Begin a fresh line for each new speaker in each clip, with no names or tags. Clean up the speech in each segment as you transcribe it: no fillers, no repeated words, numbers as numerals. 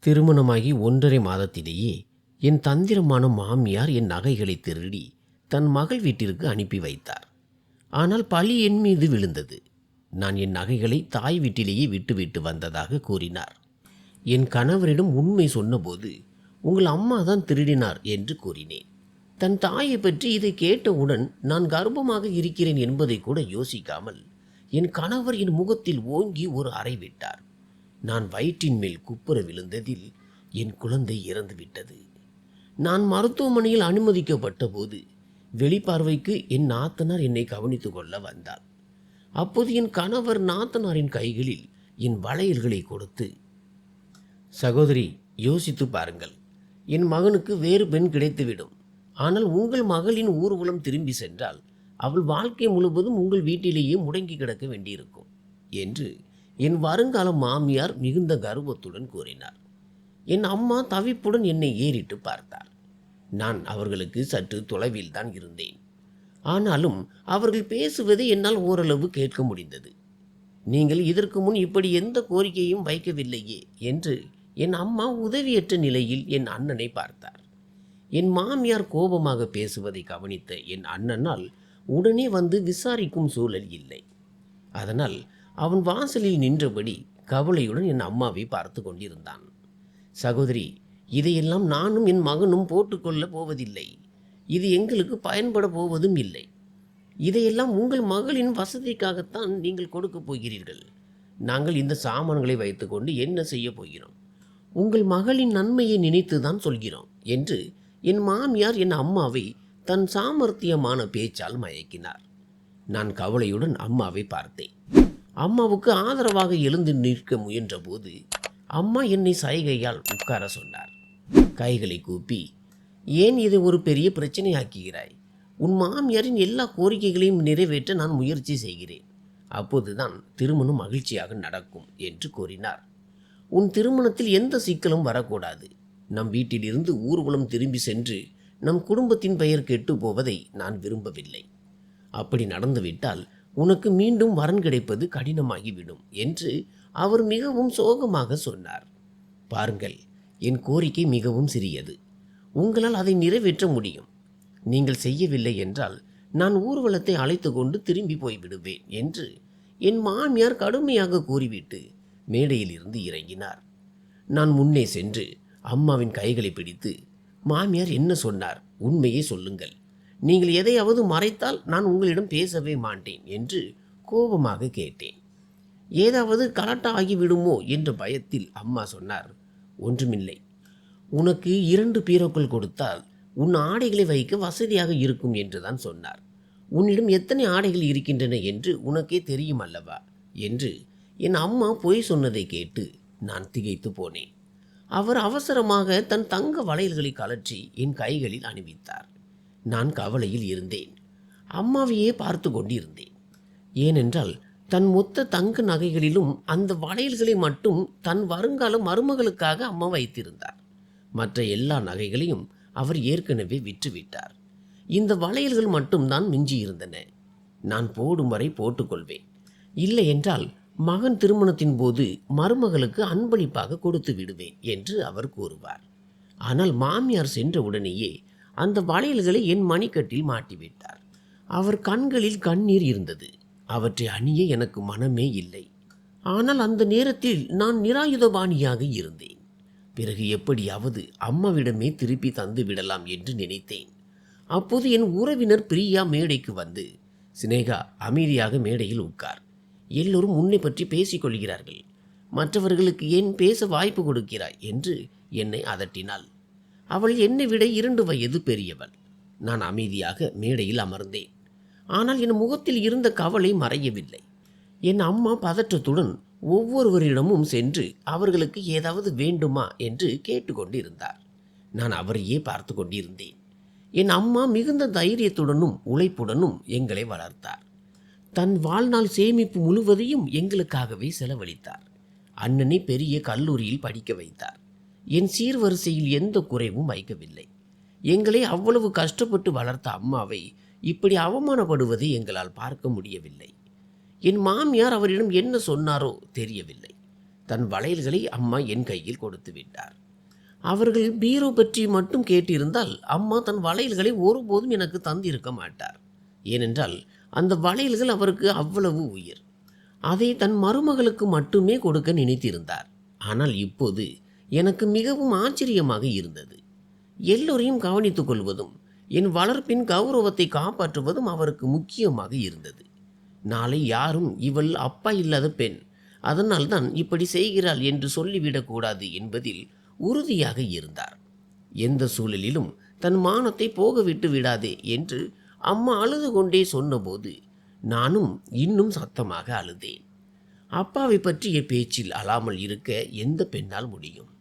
திருமணமாகி 1½ மாதத்திலேயே என் தந்திரமான மாமியார் என் நகைகளை திருடி தன் மகள் வீட்டிற்கு அனுப்பி வைத்தார். ஆனால் பழி என் மீது விழுந்தது. நான் என் நகைகளை தாய் வீட்டிலேயே விட்டுவிட்டு வந்ததாக கூறினார். என் கணவரிடம் உண்மை சொன்னபோது உங்கள் அம்மா தான் திருடினார் என்று கூறினேன். தன் தாயை பற்றி இதை கேட்டவுடன் நான் கர்ப்பமாக இருக்கிறேன் என்பதை கூட யோசிக்காமல் என் கணவர் என் முகத்தில் ஓங்கி ஒரு அறை விட்டார். நான் வயிற்றின் மேல் குப்புற விழுந்ததில் என் குழந்தை இறந்துவிட்டது. நான் மருத்துவமனையில் அனுமதிக்கப்பட்ட போது வெளிப்பார்வைக்கு என் நாத்தனார் என்னை கவனித்து கொள்ள வந்தார். அப்போது என் கணவர் நாத்தனாரின் கைகளில் என் வளையல்களை கொடுத்து, சகோதரி, யோசித்து பாருங்கள், என் மகனுக்கு வேறு பெண் கிடைத்துவிடும். ஆனால் உங்கள் மகளின் ஊர்வலம் திரும்பி சென்றால் அவள் வாழ்க்கை முழுவதும் உங்கள் வீட்டிலேயே முடங்கி கிடக்க வேண்டியிருக்கும் என்று என் வருங்கால மாமியார் மிகுந்த கர்வத்துடன் கூறினார். என் அம்மா தவிப்புடன் என்னை ஏறிட்டு பார்த்தார். நான் அவர்களுக்கு சற்று தொலைவில் தான் இருந்தேன். ஆனாலும் அவர்கள் பேசுவதை என்னால் ஓரளவு கேட்க முடிந்தது. நீங்கள் இதற்கு முன் இப்படி எந்த கோரிக்கையும் வைக்கவில்லையே என்று என் அம்மா உதவியற்ற நிலையில் என் அண்ணனை பார்த்தார். என் மாமியார் கோபமாக பேசுவதை கவனித்த என் அண்ணனால் உடனே வந்து விசாரிக்கும் சூழல் இல்லை. அதனால் அவன் வாசலில் நின்றபடி கவலையுடன் என் அம்மாவை பார்த்து கொண்டிருந்தான். சகோதரி, இதையெல்லாம் நானும் என் மகனும் போட்டுக்கொள்ளப் போவதில்லை. இது எங்களுக்கு பயன்பட போவதும் இல்லை. இதையெல்லாம் உங்கள் மகளின் வசதிக்காகத்தான் நீங்கள் கொடுக்கப் போகிறீர்கள். நாங்கள் இந்த சாமான்களை வைத்துக்கொண்டு என்ன செய்ய போகிறோம்? உங்கள் மகளின் நன்மையை நினைத்து தான் சொல்கிறோம் என்று என் மாமியார் என் அம்மாவை தன் சாமர்த்தியமான பேச்சால் மயக்கினார். நான் கவலையுடன் அம்மாவை பார்த்தேன். அம்மாவுக்கு ஆதரவாக எழுந்து நிற்க முயன்ற போது அம்மா என்னை சைகையால் உட்கார சொன்னார். கைகளை கூப்பி, ஏன் இதை ஒரு பெரிய பிரச்சனையாக்குகிறாய்? உன் மாமியாரின் எல்லா கோரிக்கைகளையும் நிறைவேற்ற நான் முயற்சி செய்கிறேன். அப்போதுதான் திருமணம் மகிழ்ச்சியாக நடக்கும் என்று கூறினார். உன் திருமணத்தில் எந்த சிக்கலும் வரக்கூடாது. நம் வீட்டிலிருந்து ஊர்வலம் திரும்பி சென்று நம் குடும்பத்தின் பெயர் கெட்டு போவதை நான் விரும்பவில்லை. அப்படி நடந்துவிட்டால் உனக்கு மீண்டும் வரன் கிடைப்பது கடினமாகிவிடும் என்று அவர் மிகவும் சோகமாக சொன்னார். பாருங்கள், என் கோரிக்கை மிகவும் சிறியது. உங்களால் அதை நிறைவேற்ற முடியும். நீங்கள் செய்யவில்லை என்றால் நான் ஊர்வலத்தை அழைத்து கொண்டு திரும்பி போய்விடுவேன் என்று என் மாமியார் கடுமையாக கூறிவிட்டு மேடையில் இருந்து இறங்கினார். நான் முன்னே சென்று அம்மாவின் கைகளை பிடித்து, மாமியார் என்ன சொன்னார்? உண்மையை சொல்லுங்கள். நீங்கள் எதையாவது மறைத்தால் நான் உங்களிடம் பேசவே மாட்டேன் என்று கோபமாக கேட்டேன். ஏதாவது கலாட்டா ஆகிவிடுமோ என்ற பயத்தில் அம்மா சொன்னார், ஒன்றுமில்லை. உனக்கு 2 பீரோக்கள் கொடுத்தால் உன் ஆடைகளை வைக்க வசதியாக இருக்கும் என்றுதான் சொன்னார். உன்னிடம் எத்தனை ஆடைகள் இருக்கின்றன என்று உனக்கே தெரியும் அல்லவா என்று என் அம்மா பொய் சொன்னதை கேட்டு நான் திகைத்து போனேன். அவர் அவசரமாக தன் தங்க வளையல்களை கழற்றி என் கைகளில் அணிவித்தார். நான் கவலையில் இருந்தேன். அம்மாவையே பார்த்து கொண்டிருந்தேன். ஏனென்றால் தன் மொத்த தங்க நகைகளிலும் அந்த வளையல்களை மட்டும் தன் வருங்கால மருமகளுக்காக அம்மா வைத்திருந்தார். மற்ற எல்லா நகைகளையும் அவர் ஏற்கனவே விற்றுவிட்டார். இந்த வளையல்கள் மட்டும்தான் மிஞ்சியிருந்தன. நான் போடும் வரை போட்டுக்கொள்வேன். இல்லை என்றால் மகன் திருமணத்தின் போது மருமகளுக்கு அன்பளிப்பாக கொடுத்து விடுவேன் என்று அவர் கூறுவார். ஆனால் மாமியார் சென்ற உடனேயே அந்த வளையல்களை என் மணிக்கட்டில் மாட்டிவிட்டார். அவர் கண்களில் கண்ணீர் இருந்தது. அவற்றை அணிய எனக்கு மனமே இல்லை. ஆனால் அந்த நேரத்தில் நான் நிராயுதபாணியாக இருந்தேன். பிறகு எப்படியாவது அம்மாவிடமே திருப்பி தந்து விடலாம் என்று நினைத்தேன். அப்போது என் உறவினர் பிரியா மேடைக்கு வந்து, சினேகா, அமைதியாக மேடையில் உட்கார். எல்லோரும் உன்னை பற்றி பேசிக்கொள்கிறார்கள். மற்றவர்களுக்கு ஏன் பேச வாய்ப்பு கொடுக்கிறாய் என்று என்னை அதட்டினாள். அவள் என்னை விட 2 வயது பெரியவள். நான் அமைதியாக மேடையில் அமர்ந்தேன். ஆனால் என் முகத்தில் இருந்த கவலை மறையவில்லை. என் அம்மா பதற்றத்துடன் ஒவ்வொருவரிடமும் சென்று அவர்களுக்கு ஏதாவது வேண்டுமா என்று கேட்டுக்கொண்டிருந்தார். நான் அவரையே பார்த்து கொண்டிருந்தேன். என் அம்மா மிகுந்த தைரியத்துடனும் உழைப்புடனும் எங்களை வளர்த்தார். தன் வாழ்நாள் சேமிப்பு முழுவதையும் எங்களுக்காகவே செலவழித்தார். அண்ணனை பெரிய கல்லூரியில் படிக்க வைத்தார். என் சீர்வரிசையில் எந்த குறைவும் வைக்கவில்லை. எங்களை அவ்வளவு கஷ்டப்பட்டு வளர்த்த அம்மாவை இப்படி அவமானப்படுவதை எங்களால் பார்க்க முடியவில்லை. என் மாமியார் அவரிடம் என்ன சொன்னாரோ தெரியவில்லை. தன் வளையல்களை அம்மா என் கையில் கொடுத்து விட்டார். அவர்கள் பீரோ பற்றி மட்டும் கேட்டிருந்தால் அம்மா தன் வளையல்களை ஒருபோதும் எனக்கு தந்திருக்க மாட்டார். ஏனென்றால் அந்த வளையல்கள் அவருக்கு அவ்வளவு உயிர். அதை தன் மருமகளுக்கு மட்டுமே கொடுக்க நினைத்திருந்தார். ஆனால் இப்போது எனக்கு மிகவும் ஆச்சரியமாக இருந்தது. எல்லோரையும் கவனித்துக் கொள்வதும் என் வளர்ப்பின் கௌரவத்தை காப்பாற்றுவதும் அவருக்கு முக்கியமாக இருந்தது. நாளை யாரும் இவள் அப்பா இல்லாத பெண், அதனால்தான் இப்படி செய்கிறாள் என்று சொல்லிவிடக்கூடாது என்பதில் உறுதியாக இருந்தார். எந்த சூழலிலும் தன் மானத்தை போக விட்டு விடாதே என்று அம்மா அழுது கொண்டே சொன்னபோது நானும் இன்னும் சத்தமாக அழுதேன். அப்பாவை பற்றிய பேச்சில் அழாமல் இருக்க எந்த பெண்ணால் முடியும்?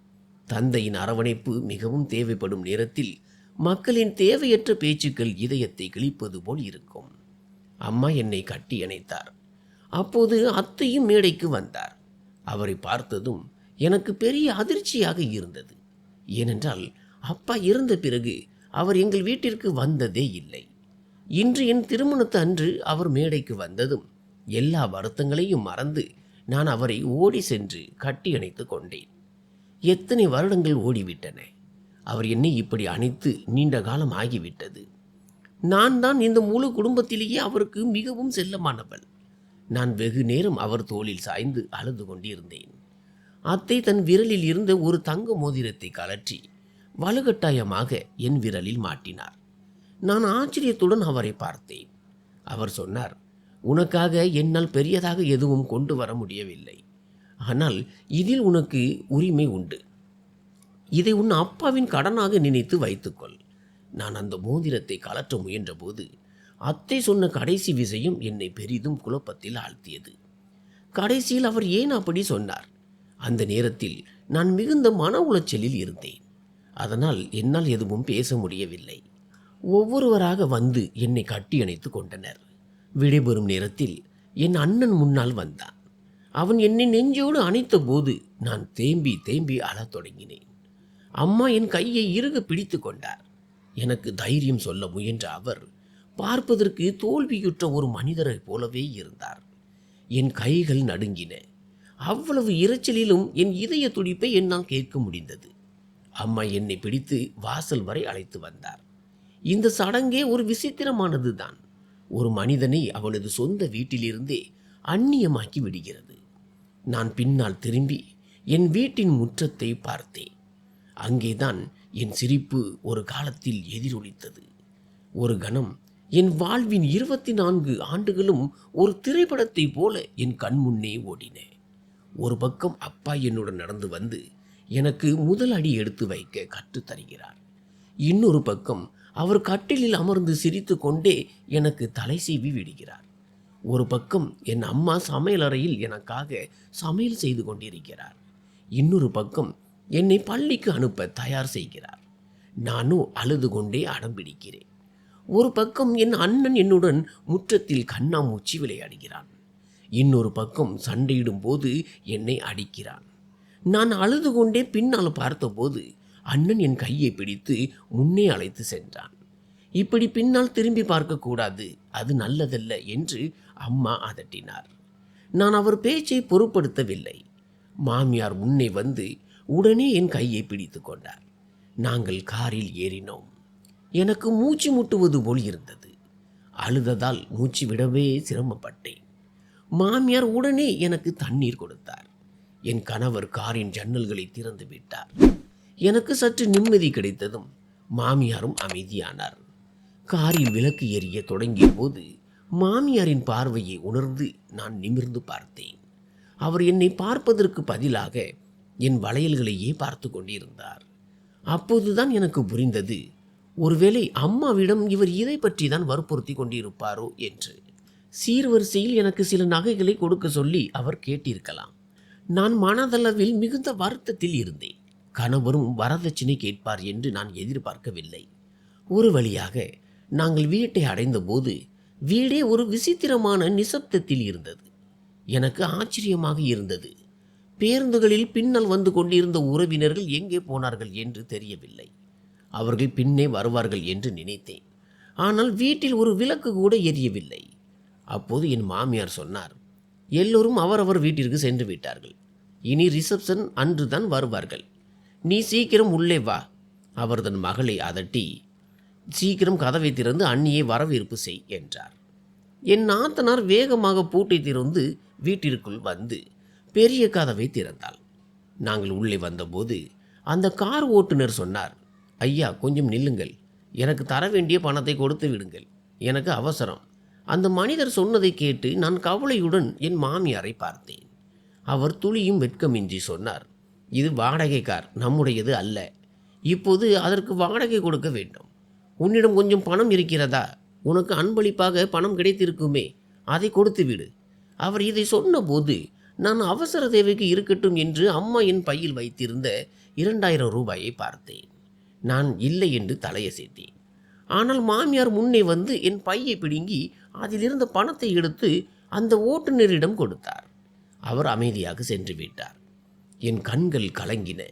தந்தையின் அரவணைப்பு மிகவும் தேவைப்படும் நேரத்தில் மக்களின் தேவையற்ற பேச்சுக்கள் இதயத்தை கிழிப்பது போல் இருக்கும். அம்மா என்னை கட்டி அணைத்தார். அப்போது அத்தையும் மேடைக்கு வந்தார். அவரை பார்த்ததும் எனக்கு பெரிய அதிர்ச்சியாக இருந்தது. ஏனென்றால் அப்பா இறந்த பிறகு அவர் எங்கள் வீட்டிற்கு வந்ததே இல்லை. இன்று என் திருமணத்து அன்று அவர் மேடைக்கு வந்ததும் எல்லா வருத்தங்களையும் மறந்து நான் அவரை ஓடி சென்று கட்டி அணைத்து கொண்டேன். எத்தனை வருடங்கள் ஓடிவிட்டன. அவர் என்னை இப்படி அணைத்து நீண்ட காலம் ஆகிவிட்டது. நான் தான் இந்த முழு குடும்பத்திலேயே அவருக்கு மிகவும் செல்லமானவள். நான் வெகு நேரம் அவர் தோளில் சாய்ந்து அழுது கொண்டிருந்தேன். அத்தை தன் விரலில் இருந்த ஒரு தங்க மோதிரத்தை கழற்றி வலுக்கட்டாயமாக என் விரலில் மாட்டினார். நான் ஆச்சரியத்துடன் அவரை பார்த்தேன். அவர் சொன்னார், உனக்காக என்னால் பெரியதாக எதுவும் கொண்டு வர முடியவில்லை. ஆனால் இதில் உனக்கு உரிமை உண்டு. இதை உன் அப்பாவின் கடனாக நினைத்து வைத்துக்கொள். நான் அந்த மோதிரத்தை கழற்ற முயன்றபோது அத்தை சொன்ன கடைசி விஷயம் என்னை பெரிதும் குழப்பத்தில் ஆழ்த்தியது. கடைசியில் அவர் ஏன் அப்படி சொன்னார்? அந்த நேரத்தில் நான் மிகுந்த மன உளைச்சலில் இருந்தேன். அதனால் என்னால் எதுவும் பேச முடியவில்லை. ஒவ்வொருவராக வந்து என்னை கட்டி அணைத்து கொண்டனர். விடைபெறும் நேரத்தில் என் அண்ணன் முன்னால் வந்தான். அவன் என்னை நெஞ்சோடு அணைத்த போது நான் தேம்பி தேம்பி அழத் தொடங்கினேன். அம்மா என் கையை இறுக பிடித்து கொண்டார். எனக்கு தைரியம் சொல்ல முயன்ற அவர் பார்ப்பதற்கு தோல்வியுற்ற ஒரு மனிதரைப் போலவே இருந்தார். என் கைகள் நடுங்கின. அவ்வளவு இரைச்சலிலும் என் இதய துடிப்பை என்னால் கேட்க முடிந்தது. அம்மா என்னை பிடித்து வாசல் வரை அழைத்து வந்தார். இந்த சடங்கே ஒரு விசித்திரமானது தான். ஒரு மனிதனை அவனது சொந்த வீட்டிலிருந்தே அந்நியமாக்கி விடுகிறது. நான் பின்னால் திரும்பி என் வீட்டின் முற்றத்தை பார்த்தேன். அங்கேதான் என் சிரிப்பு ஒரு காலத்தில் எதிரொலித்தது. ஒரு கணம் என் வாழ்வின் 24 ஆண்டுகளும் ஒரு திரைப்படத்தை போல என் கண் முன்னே ஓடின. ஒரு பக்கம் அப்பா என்னுடன் நடந்து வந்து எனக்கு முதல் அடி எடுத்து வைக்க கற்றுத் தருகிறார். இன்னொரு பக்கம் அவர் கட்டிலில் அமர்ந்து சிரித்து கொண்டே எனக்கு தலை சீவி விடுகிறார். ஒரு பக்கம் என் அம்மா சமையலறையில் எனக்காக சமையல் செய்து கொண்டிருக்கிறார். இன்னொரு பக்கம் என்னை பள்ளிக்கு அனுப்ப தயார் செய்கிறார். நானும் அழுது கொண்டே அடம் பிடிக்கிறேன். ஒரு பக்கம் என் அண்ணன் என்னுடன் முற்றத்தில் கண்ணாமூச்சி விளையாடுகிறான். இன்னொரு பக்கம் சண்டையிடும் போது என்னை அடிக்கிறான். நான் அழுது கொண்டே பின்னால் பார்த்தபோது அண்ணன் என் கையை பிடித்து முன்னே அழைத்து சென்றான். இப்படி பின்னால் திரும்பி பார்க்கக்கூடாது, அது நல்லதல்ல என்று அம்மா அதட்டினார். நான் அவர் பேச்சை பொருட்படுத்தவில்லை. மாமியார் முன்னே வந்து உடனே என் கையை பிடித்து கொண்டார். நாங்கள் காரில் ஏறினோம். எனக்கு மூச்சு முட்டுவது போல் இருந்தது. அழுததால் மூச்சு விடவே சிரமப்பட்டேன். மாமியார் உடனே எனக்கு தண்ணீர் கொடுத்தார். என் கணவர் காரின் ஜன்னல்களை திறந்து விட்டார். எனக்கு சற்று நிம்மதி கிடைத்ததும் மாமியாரும் அமைதியானார். காரில் விளக்கு எரிய தொடங்கிய போது மாமியாரின் பார்வையை உணர்ந்து நான் நிமிர்ந்து பார்த்தேன். அவர் என்னை பார்ப்பதற்கு பதிலாக என் வளையல்களையே பார்த்து கொண்டிருந்தார். அப்போதுதான் எனக்கு புரிந்தது, ஒருவேளை அம்மாவிடம் இவர் இதை பற்றி தான் வற்புறுத்தி கொண்டிருப்பாரோ என்று. சீர்வரிசையில் எனக்கு சில நகைகளை கொடுக்க சொல்லி அவர் கேட்டிருக்கலாம். நான் மனதளவில் மிகுந்த வருத்தத்தில் இருந்தேன். கணவரும் வரதட்சணை கேட்பார் என்று நான் எதிர்பார்க்கவில்லை. ஒரு வழியாக நாங்கள் வீட்டை அடைந்தபோது வீடே ஒரு விசித்திரமான நிசப்தத்தில் இருந்தது. எனக்கு ஆச்சரியமாக இருந்தது. பேருந்துகளில் பின்னால் வந்து கொண்டிருந்த உறவினர்கள் எங்கே போனார்கள் என்று தெரியவில்லை. அவர்கள் பின்னே வருவார்கள் என்று நினைத்தேன். ஆனால் வீட்டில் ஒரு விளக்கு கூட எரியவில்லை. அப்போது என் மாமியார் சொன்னார், எல்லோரும் அவரவர் வீட்டிற்கு சென்று விட்டார்கள். இனி ரிசப்ஷன் அன்று தான் வருவார்கள். நீ சீக்கிரம் உள்ளே வா. அவர் தன் மகளை அதட்டி, சீக்கிரம் கதவை திறந்து அண்ணியை வரவேற்பு செய் என்றார். என் நாத்தனார் வேகமாக பூட்டை திறந்து வீட்டிற்குள் வந்து பெரிய கதவை திறந்தாள். நாங்கள் உள்ளே வந்தபோது அந்த கார் ஓட்டுநர் சொன்னார், ஐயா, கொஞ்சம் நில்லுங்கள். எனக்கு தர வேண்டிய பணத்தை கொடுத்து விடுங்கள். எனக்கு அவசரம். அந்த மனிதர் சொன்னதை கேட்டு நான் கவலையுடன் என் மாமியாரை பார்த்தேன். அவர் துளியும் வெட்கமின்றி சொன்னார், இது வாடகை கார், நம்முடையது அல்ல. இப்போது அதற்கு வாடகை கொடுக்க வேண்டும். உன்னிடம் கொஞ்சம் பணம் இருக்கிறதா? உனக்கு அன்பளிப்பாக பணம் கிடைத்திருக்குமே, அதை கொடுத்து விடு. அவர் இதை சொன்னபோது நான் அவசர தேவைக்கு இருக்கட்டும் என்று அம்மா என் பையில் வைத்திருந்த 2000 ரூபாயை பார்த்தேன். நான் இல்லை என்று தலையசைத்தேன். ஆனால் மாமியார் முன்னே வந்து என் பையை பிடுங்கி அதிலிருந்த பணத்தை எடுத்து அந்த ஓட்டுநரிடம் கொடுத்தார். அவர் அமைதியாக சென்று விட்டார். என் கண்கள் கலங்கின.